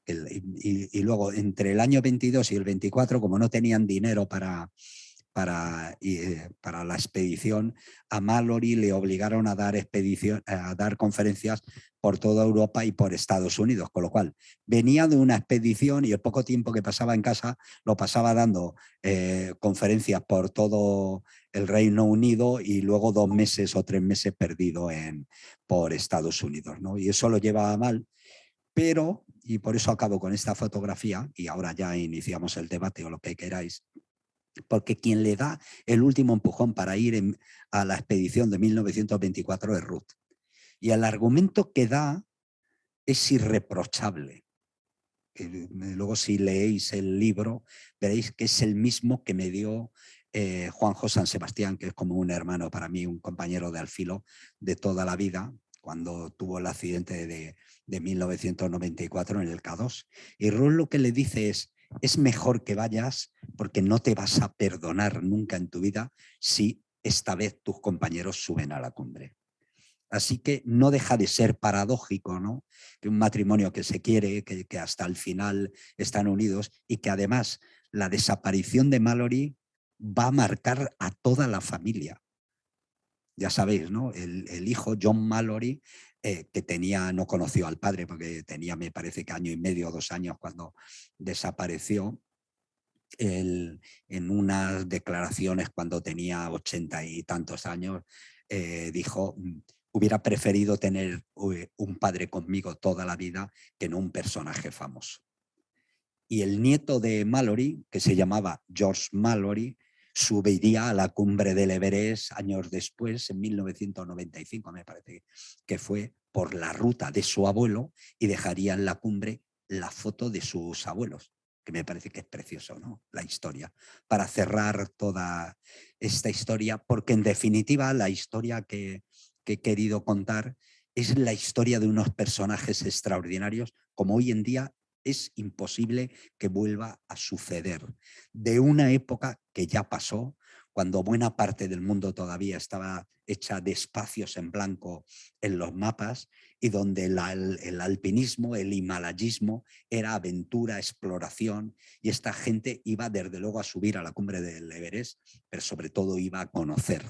y luego entre el año 22 y el 24, como no tenían dinero para la expedición, a Mallory le obligaron a dar conferencias por toda Europa y por Estados Unidos, con lo cual venía de una expedición y el poco tiempo que pasaba en casa lo pasaba dando conferencias por todo el Reino Unido y luego 2 meses o 3 meses perdido por Estados Unidos, ¿no? Y eso lo llevaba mal, pero, y por eso acabo con esta fotografía, y ahora ya iniciamos el debate o lo que queráis, porque quien le da el último empujón para ir a la expedición de 1924 es Ruth. Y el argumento que da es irreprochable. luego si leéis el libro veréis que es el mismo que me dio Juanjo San Sebastián, que es como un hermano para mí, un compañero de Alfilo de toda la vida, cuando tuvo el accidente de 1994 en el K2. Y Rull lo que le dice es mejor que vayas porque no te vas a perdonar nunca en tu vida si esta vez tus compañeros suben a la cumbre. Así que no deja de ser paradójico, ¿no? Que un matrimonio que se quiere, que hasta el final están unidos y que además la desaparición de Mallory va a marcar a toda la familia. Ya sabéis, ¿no? El hijo, John Mallory, que no conoció al padre porque tenía, me parece que 1 año y medio o 2 años cuando desapareció. En unas declaraciones cuando tenía 80 y tantos años, dijo, hubiera preferido tener un padre conmigo toda la vida que no un personaje famoso. Y el nieto de Mallory, que se llamaba George Mallory, subiría a la cumbre del Everest años después, en 1995, me parece que fue, por la ruta de su abuelo, y dejaría en la cumbre la foto de sus abuelos, que me parece que es precioso, ¿no? La historia, para cerrar toda esta historia, porque en definitiva la historia que he querido contar es la historia de unos personajes extraordinarios, como hoy en día es imposible que vuelva a suceder, de una época que ya pasó, cuando buena parte del mundo todavía estaba hecha de espacios en blanco en los mapas y donde el alpinismo, el himalayismo era aventura, exploración, y esta gente iba desde luego a subir a la cumbre del Everest, pero sobre todo iba a conocer.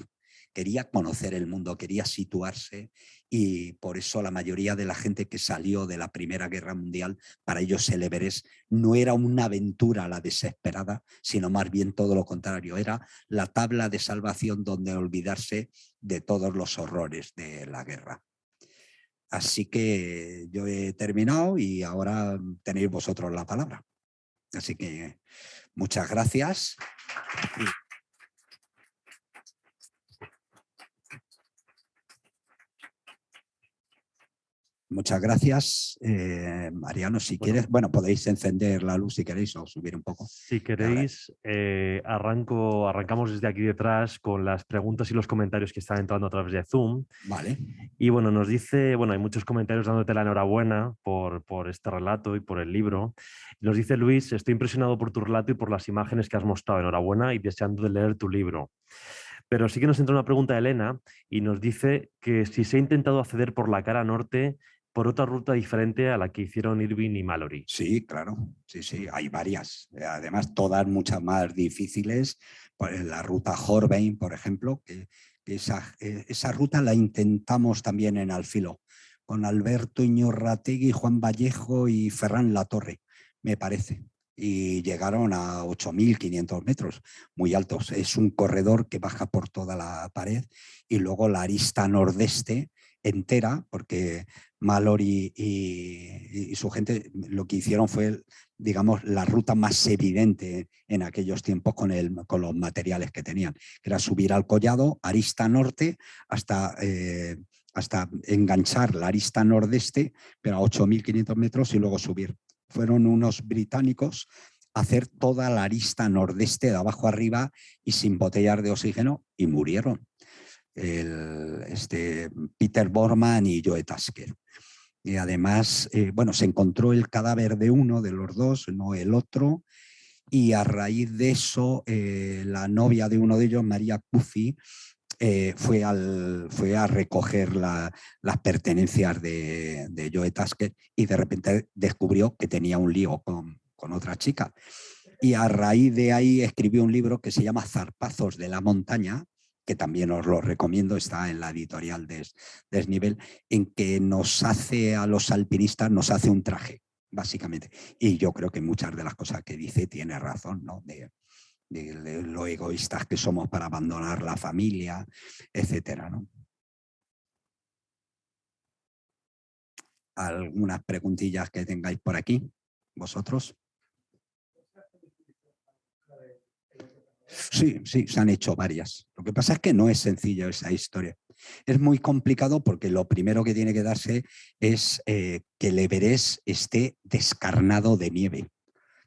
Quería conocer el mundo, quería situarse, y por eso la mayoría de la gente que salió de la Primera Guerra Mundial, para ellos el Everest no era una aventura a la desesperada, sino más bien todo lo contrario, era la tabla de salvación donde olvidarse de todos los horrores de la guerra. Así que yo he terminado y ahora tenéis vosotros la palabra. Así que muchas gracias. Muchas gracias, Mariano. Si quieres, bueno, podéis encender la luz si queréis o subir un poco. Si queréis, arrancamos desde aquí detrás con las preguntas y los comentarios que están entrando a través de Zoom. Vale. Y bueno, nos dice, bueno, hay muchos comentarios dándote la enhorabuena por este relato y por el libro. Nos dice Luis, estoy impresionado por tu relato y por las imágenes que has mostrado. Enhorabuena y deseando de leer tu libro. Pero sí que nos entra una pregunta de Elena y nos dice que si se ha intentado acceder por la cara norte por otra ruta diferente a la que hicieron Irving y Mallory. Sí, claro, sí, hay varias. Además, todas muchas más difíciles. La ruta Horbein, por ejemplo, que esa ruta la intentamos también en Alfilo, con Alberto Iñorrategui, Juan Vallejo y Ferran Latorre, me parece. Y llegaron a 8.500 metros, muy altos. Es un corredor que baja por toda la pared y luego la arista nordeste entera, porque Mallory y su gente lo que hicieron fue, digamos, la ruta más evidente en aquellos tiempos con los materiales que tenían, que era subir al collado, arista norte, hasta enganchar la arista nordeste, pero a 8.500 metros y luego subir. Fueron unos británicos a hacer toda la arista nordeste de abajo arriba y sin botellas de oxígeno, y murieron. Peter Borman y Joe Tasker. Y además, bueno, se encontró el cadáver de uno de los dos, no el otro, y a raíz de eso, la novia de uno de ellos, María Cufi, fue a recoger las pertenencias de Joe Tasker y de repente descubrió que tenía un lío con otra chica. Y a raíz de ahí escribió un libro que se llama Zarpazos de la montaña, que también os lo recomiendo, está en la editorial Desnivel, en que nos hace a los alpinistas, nos hace un traje, básicamente. Y yo creo que muchas de las cosas que dice tiene razón, ¿no? De lo egoístas que somos para abandonar la familia, etcétera, ¿no? ¿Algunas preguntillas que tengáis por aquí, vosotros? Sí, se han hecho varias. Lo que pasa es que no es sencillo esa historia. Es muy complicado porque lo primero que tiene que darse es que el Everest esté descarnado de nieve,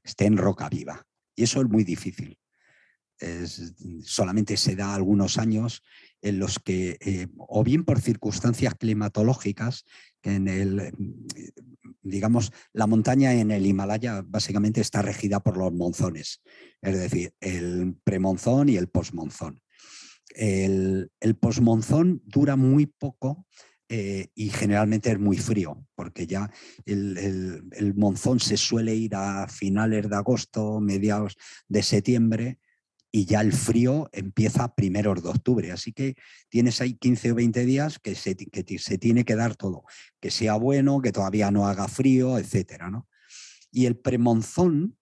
esté en roca viva. Y eso es muy difícil. Solamente se da algunos años en los que, o bien por circunstancias climatológicas, que digamos, la montaña en el Himalaya básicamente está regida por los monzones, es decir, el premonzón y el posmonzón. El posmonzón dura muy poco y generalmente es muy frío, porque ya el monzón se suele ir a finales de agosto, mediados de septiembre, y ya el frío empieza a primeros de octubre. Así que tienes ahí 15 o 20 días que se tiene que dar todo, que sea bueno, que todavía no haga frío, etcétera, ¿no? Y el premonzón,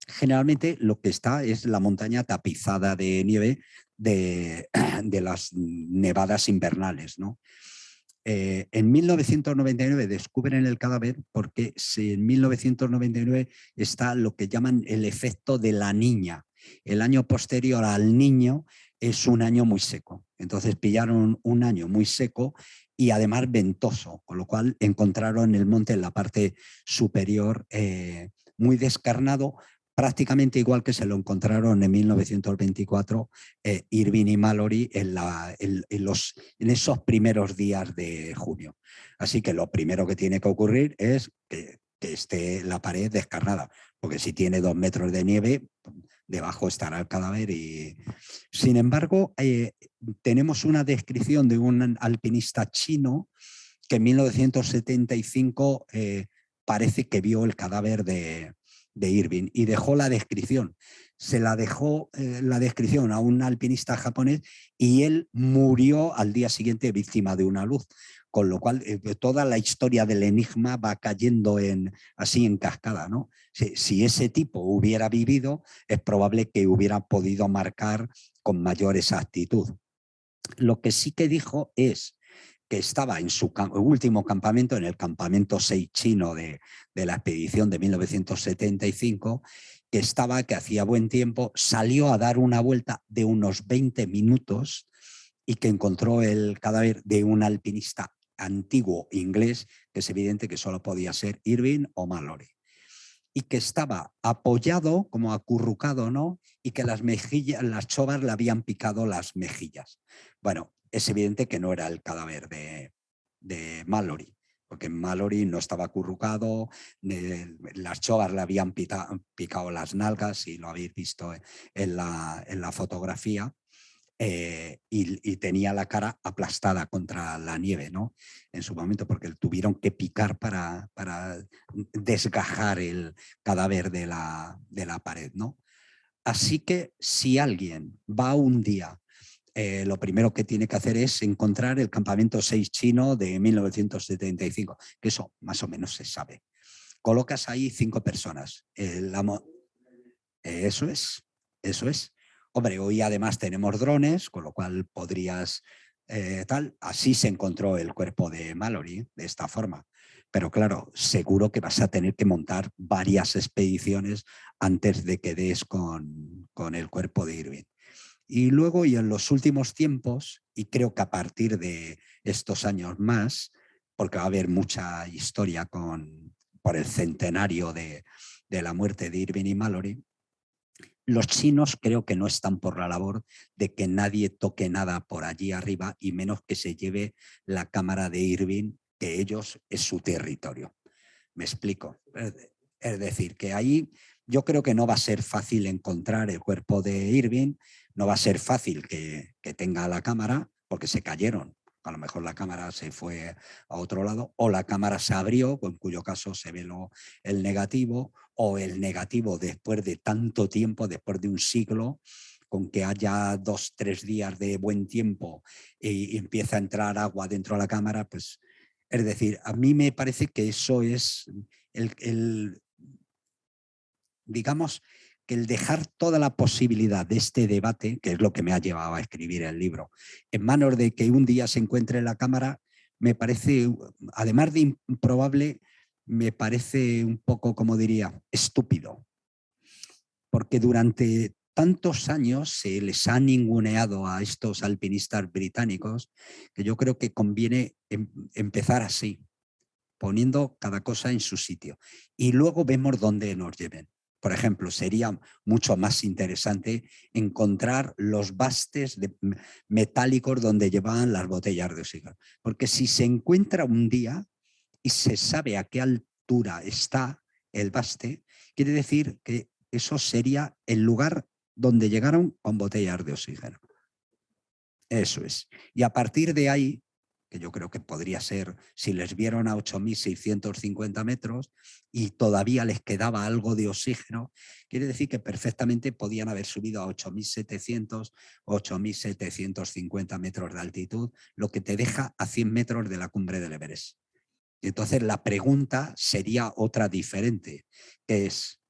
generalmente lo que está es la montaña tapizada de nieve de las nevadas invernales, ¿no? En 1999 descubren el cadáver porque en 1999 está lo que llaman el efecto de la niña. El año posterior al niño es un año muy seco. Entonces pillaron un año muy seco y además ventoso, con lo cual encontraron el monte en la parte superior muy descarnado, prácticamente igual que se lo encontraron en 1924 Irving y Mallory en esos primeros días de junio. Así que lo primero que tiene que ocurrir es que esté la pared descarnada, porque si tiene 2 metros de nieve, debajo estará el cadáver. Sin embargo, tenemos una descripción de un alpinista chino que en 1975 parece que vio el cadáver de Irving y dejó la descripción. Se la dejó la descripción a un alpinista japonés y él murió al día siguiente víctima de una luz. Con lo cual, toda la historia del enigma va cayendo así en cascada, ¿no? Si ese tipo hubiera vivido, es probable que hubiera podido marcar con mayor exactitud. Lo que sí que dijo es que estaba en su último campamento, en el campamento 6 chino de la expedición de 1975, que hacía buen tiempo, salió a dar una vuelta de unos 20 minutos y que encontró el cadáver de un alpinista antiguo inglés, que es evidente que solo podía ser Irving o Mallory, y que estaba apoyado, como acurrucado, ¿no? Y que las chovas le habían picado las mejillas. Bueno, es evidente que no era el cadáver de Mallory, porque Mallory no estaba acurrucado, las chovas le habían picado las nalgas, y lo habéis visto en la fotografía. Y tenía la cara aplastada contra la nieve, ¿no? En su momento, porque tuvieron que picar para desgajar el cadáver de la pared, ¿no? Así que si alguien va un día, lo primero que tiene que hacer es encontrar el campamento 6 chino de 1975, que eso más o menos se sabe. Colocas ahí 5 personas. Eso es. Hombre, hoy además tenemos drones, con lo cual podrías Así se encontró el cuerpo de Mallory, de esta forma. Pero claro, seguro que vas a tener que montar varias expediciones antes de que des con el cuerpo de Irving. Y luego, y en los últimos tiempos, y creo que a partir de estos años más, porque va a haber mucha historia por el centenario de la muerte de Irving y Mallory, los chinos creo que no están por la labor de que nadie toque nada por allí arriba, y menos que se lleve la cámara de Irving, que ellos es su territorio. Me explico. Es decir, que ahí yo creo que no va a ser fácil encontrar el cuerpo de Irving, no va a ser fácil que tenga la cámara, porque se cayeron. A lo mejor la cámara se fue a otro lado, o la cámara se abrió, en cuyo caso se ve el negativo, o el negativo después de tanto tiempo, después de un siglo, con que haya 2 o 3 días de buen tiempo y empieza a entrar agua dentro de la cámara, pues es decir, a mí me parece que eso es digamos, que el dejar toda la posibilidad de este debate, que es lo que me ha llevado a escribir el libro, en manos de que un día se encuentre la cámara, me parece, además de improbable, me parece un poco, como diría, estúpido. Porque durante tantos años se les ha ninguneado a estos alpinistas británicos que yo creo que conviene empezar así, poniendo cada cosa en su sitio. Y luego vemos dónde nos lleven. Por ejemplo, sería mucho más interesante encontrar los bastes metálicos donde llevaban las botellas de oxígeno. Porque si se encuentra un día y se sabe a qué altura está el baste, quiere decir que eso sería el lugar donde llegaron con botellas de oxígeno. Eso es. Y a partir de ahí, que yo creo que podría ser, si les vieron a 8.650 metros y todavía les quedaba algo de oxígeno, quiere decir que perfectamente podían haber subido a 8.700, 8.750 metros de altitud, lo que te deja a 100 metros de la cumbre del Everest. Y entonces la pregunta sería otra diferente, que es,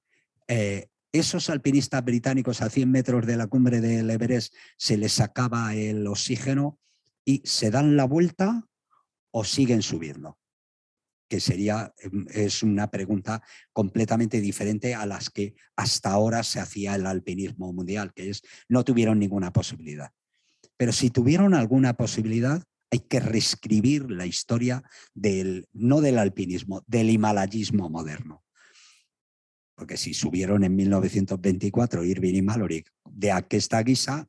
¿esos alpinistas británicos a 100 metros de la cumbre del Everest se les acaba el oxígeno y se dan la vuelta o siguen subiendo? Que es una pregunta completamente diferente a las que hasta ahora se hacía el alpinismo mundial, que es no tuvieron ninguna posibilidad. Pero si tuvieron alguna posibilidad, hay que reescribir la historia no del alpinismo, del himalayismo moderno. Porque si subieron en 1924 Irving y Mallory de aquesta guisa,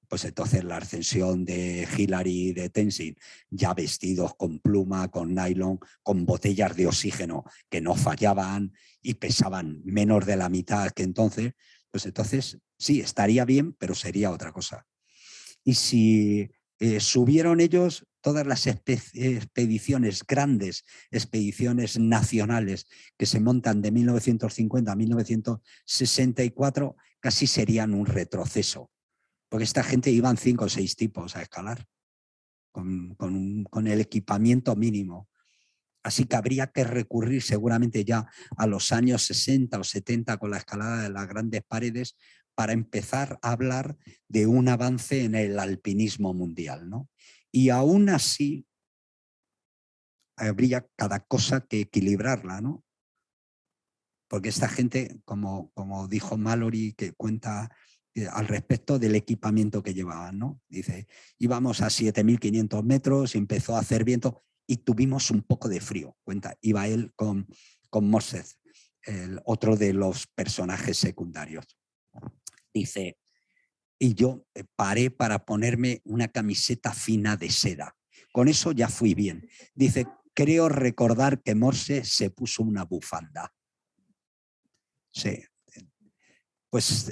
pues entonces la ascensión de Hillary y de Tenzing, ya vestidos con pluma, con nylon, con botellas de oxígeno que no fallaban y pesaban menos de la mitad que entonces, pues entonces sí, estaría bien, pero sería otra cosa. Y si subieron ellos todas las expediciones, grandes expediciones nacionales que se montan de 1950 a 1964, casi serían un retroceso. Porque esta gente iban 5 o 6 tipos a escalar con el equipamiento mínimo. Así que habría que recurrir seguramente ya a los años 60 o 70 con la escalada de las grandes paredes para empezar a hablar de un avance en el alpinismo mundial, ¿no? Y aún así habría cada cosa que equilibrarla, ¿no? Porque esta gente, como dijo Mallory, que cuenta al respecto del equipamiento que llevaban, ¿no? Dice, íbamos a 7.500 metros y empezó a hacer viento y tuvimos un poco de frío. Cuenta, iba él con Moses, otro de los personajes secundarios. Dice, y yo paré para ponerme una camiseta fina de seda. Con eso ya fui bien. Dice, creo recordar que Morse se puso una bufanda. Sí. Pues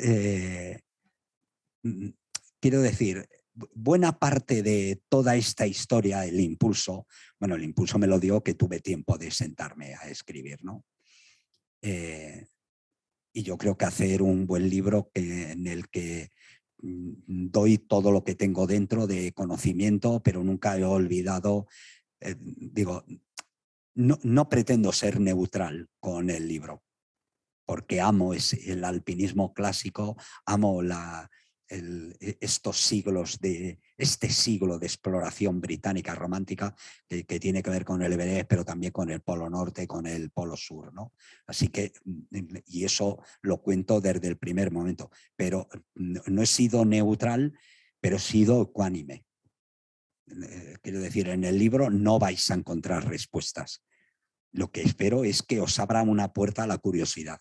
quiero decir, buena parte de toda esta historia, el impulso me lo dio que tuve tiempo de sentarme a escribir, ¿no? Y yo creo que hacer un buen libro en el que doy todo lo que tengo dentro de conocimiento, pero nunca he olvidado, no pretendo ser neutral con el libro, porque amo el alpinismo clásico, amo estos siglos este siglo de exploración británica romántica que tiene que ver con el Everest, pero también con el Polo Norte, con el Polo Sur, ¿no? Así que, y eso lo cuento desde el primer momento, pero no he sido neutral, pero he sido ecuánime. Quiero decir, en el libro no vais a encontrar respuestas. Lo que espero es que os abra una puerta a la curiosidad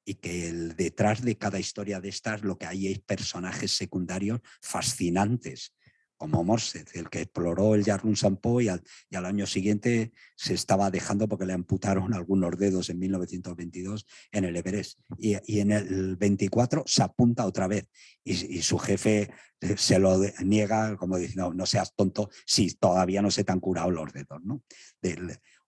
y que detrás de cada historia de estas lo que hay es personajes secundarios fascinantes, como Morse, el que exploró el Yarlung Sanpo y al año siguiente se estaba dejando porque le amputaron algunos dedos en 1922 en el Everest. Y en el 24 se apunta otra vez y su jefe se lo niega como diciendo, no seas tonto, si todavía no se te han curado los dedos, ¿no?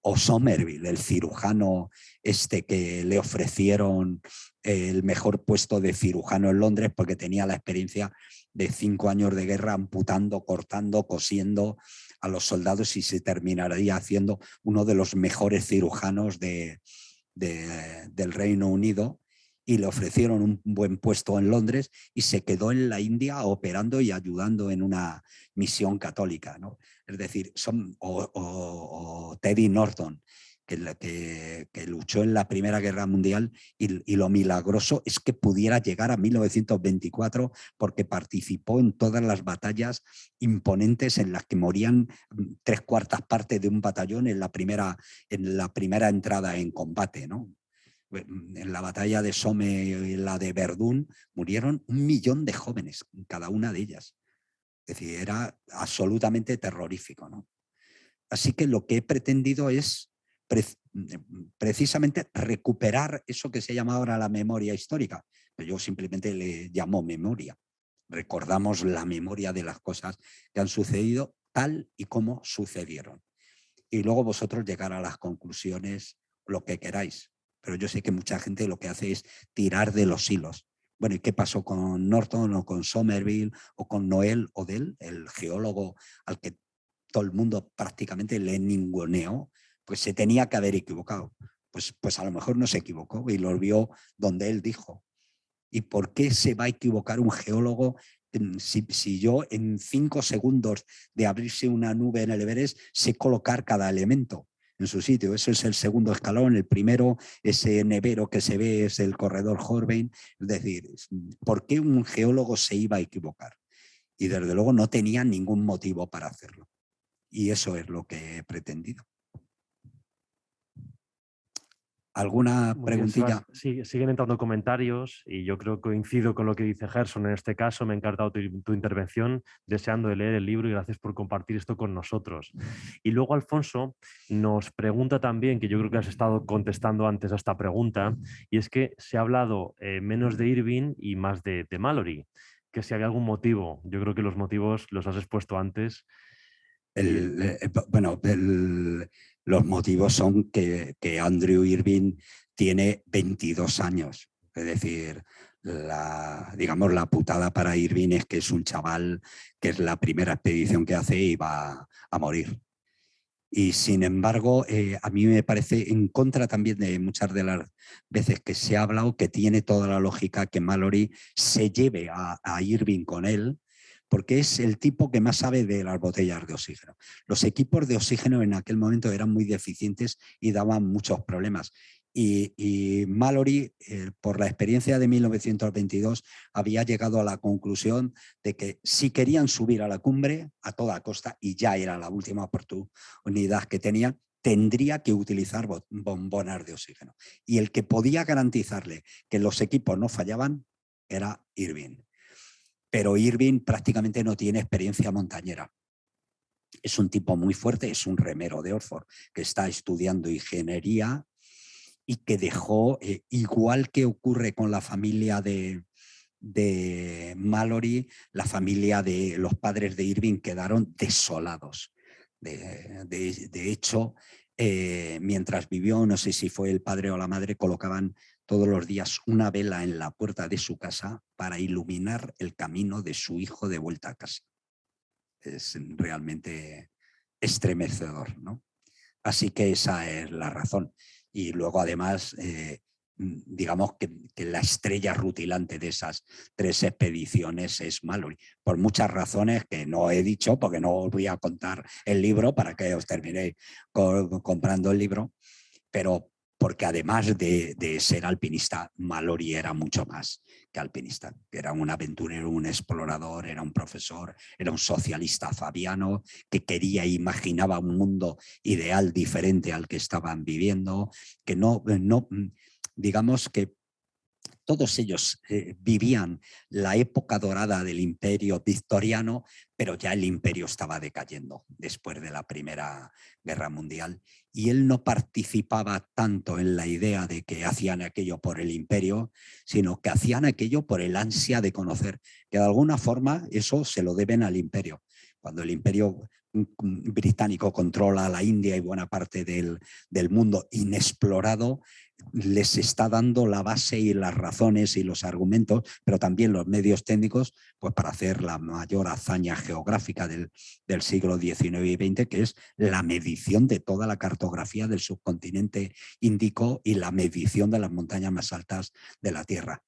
O Somerville, el cirujano que le ofrecieron el mejor puesto de cirujano en Londres porque tenía la experiencia de 5 años de guerra amputando, cortando, cosiendo a los soldados y se terminaría haciendo uno de los mejores cirujanos del Reino Unido y le ofrecieron un buen puesto en Londres y se quedó en la India operando y ayudando en una misión católica, ¿no? Es decir, o Teddy Norton, que luchó en la Primera Guerra Mundial y lo milagroso es que pudiera llegar a 1924 porque participó en todas las batallas imponentes en las que morían 3/4 de un batallón en la primera entrada en combate, ¿no? En la batalla de Somme y la de Verdún murieron 1 millón de jóvenes en cada una de ellas. Es decir, era absolutamente terrorífico, ¿no? Así que lo que he pretendido es precisamente recuperar eso que se llama ahora la memoria histórica. Yo simplemente le llamo memoria. Recordamos la memoria de las cosas que han sucedido tal y como sucedieron. Y luego vosotros llegar a las conclusiones, lo que queráis. Pero yo sé que mucha gente lo que hace es tirar de los hilos. Bueno, ¿y qué pasó con Norton o con Somerville o con Noel Odell, el geólogo al que todo el mundo prácticamente le ninguneó? Pues se tenía que haber equivocado. Pues a lo mejor no se equivocó y lo vio donde él dijo. ¿Y por qué se va a equivocar un geólogo si yo en 5 segundos de abrirse una nube en el Everest sé colocar cada elemento en su sitio? Eso es el segundo escalón. El primero, ese nevero que se ve, es el corredor Horbein. Es decir, ¿por qué un geólogo se iba a equivocar? Y desde luego no tenía ningún motivo para hacerlo. Y eso es lo que he pretendido. ¿Alguna Muy bien, preguntilla? Sebas. Sí, siguen entrando comentarios y yo creo que coincido con lo que dice Gerson en este caso. Me ha encantado tu intervención, deseando de leer el libro y gracias por compartir esto con nosotros. Y luego Alfonso nos pregunta también, que yo creo que has estado contestando antes a esta pregunta, y es que se ha hablado menos de Irving y más de Mallory, que si había algún motivo. Yo creo que los motivos los has expuesto antes. Bueno, los motivos son que Andrew Irving tiene 22 años. Es decir, digamos, la putada para Irving es que es un chaval que es la primera expedición que hace y va a morir. Y sin embargo, a mí me parece, en contra también de muchas de las veces que se ha hablado, que tiene toda la lógica que Mallory se lleve a Irving con él, porque es el tipo que más sabe de las botellas de oxígeno. Los equipos de oxígeno en aquel momento eran muy deficientes y daban muchos problemas. Y Mallory, por la experiencia de 1922, había llegado a la conclusión de que si querían subir a la cumbre a toda costa, y ya era la última oportunidad que tenían, tendría que utilizar bombonas de oxígeno. Y el que podía garantizarle que los equipos no fallaban era Irving. Pero Irving prácticamente no tiene experiencia montañera. Es un tipo muy fuerte, es un remero de Oxford que está estudiando ingeniería y que dejó, igual que ocurre con la familia de Mallory, la familia de los padres de Irving quedaron desolados. De hecho, mientras vivió, no sé si fue el padre o la madre, colocaban todos los días una vela en la puerta de su casa para iluminar el camino de su hijo de vuelta a casa. Es realmente estremecedor, ¿no? Así que esa es la razón. Y luego, además, digamos que la estrella rutilante de esas 3 expediciones es Mallory, por muchas razones que no he dicho, porque no os voy a contar el libro para que os terminéis comprando el libro, pero porque además de ser alpinista, Mallory era mucho más que alpinista. Era un aventurero, un explorador, era un profesor, era un socialista fabiano que quería e imaginaba un mundo ideal diferente al que estaban viviendo, que no digamos que todos ellos vivían la época dorada del imperio victoriano, pero ya el imperio estaba decayendo después de la Primera Guerra Mundial y él no participaba tanto en la idea de que hacían aquello por el imperio, sino que hacían aquello por el ansia de conocer, que de alguna forma eso se lo deben al imperio. Cuando el imperio británico controla la India y buena parte del mundo inexplorado, les está dando la base y las razones y los argumentos, pero también los medios técnicos, pues para hacer la mayor hazaña geográfica del siglo XIX y XX, que es la medición de toda la cartografía del subcontinente índico y la medición de las montañas más altas de la Tierra.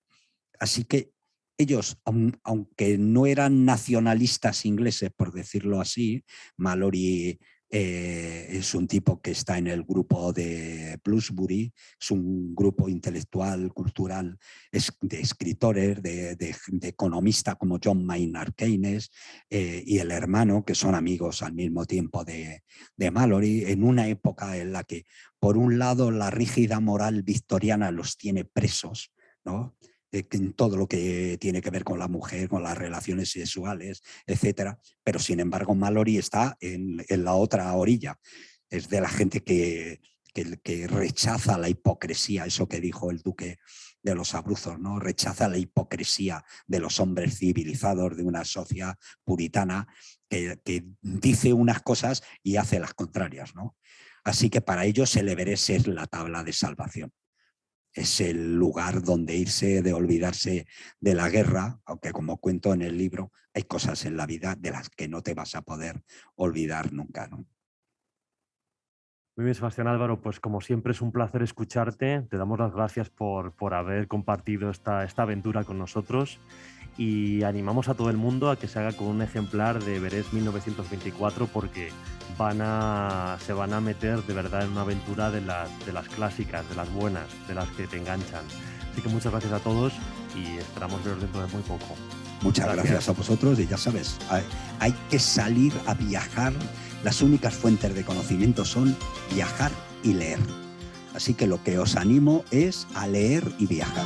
Así que ellos, aunque no eran nacionalistas ingleses, por decirlo así, Mallory Es un tipo que está en el grupo de Bloomsbury, es un grupo intelectual, cultural, de escritores, de economistas como John Maynard Keynes y el hermano, que son amigos al mismo tiempo de Mallory, en una época en la que, por un lado, la rígida moral victoriana los tiene presos, ¿no? En todo lo que tiene que ver con la mujer, con las relaciones sexuales, etcétera. Pero sin embargo Mallory está en la otra orilla. Es de la gente que rechaza la hipocresía, eso que dijo el duque de los Abruzos, ¿no? Rechaza la hipocresía de los hombres civilizados de una sociedad puritana que dice unas cosas y hace las contrarias, ¿no? Así que para ellos el Everest es la tabla de salvación. Es el lugar donde irse, de olvidarse de la guerra, aunque como cuento en el libro, hay cosas en la vida de las que no te vas a poder olvidar nunca, ¿no? Muy bien, Sebastián Álvaro, pues como siempre es un placer escucharte. Te damos las gracias por haber compartido esta aventura con nosotros y animamos a todo el mundo a que se haga con un ejemplar de Everest 1924 porque se van a meter de verdad en una aventura de las clásicas, de las buenas, de las que te enganchan. Así que muchas gracias a todos y esperamos veros dentro de muy poco. Muchas gracias a vosotros y ya sabes, hay que salir a viajar. Las únicas fuentes de conocimiento son viajar y leer. Así que lo que os animo es a leer y viajar.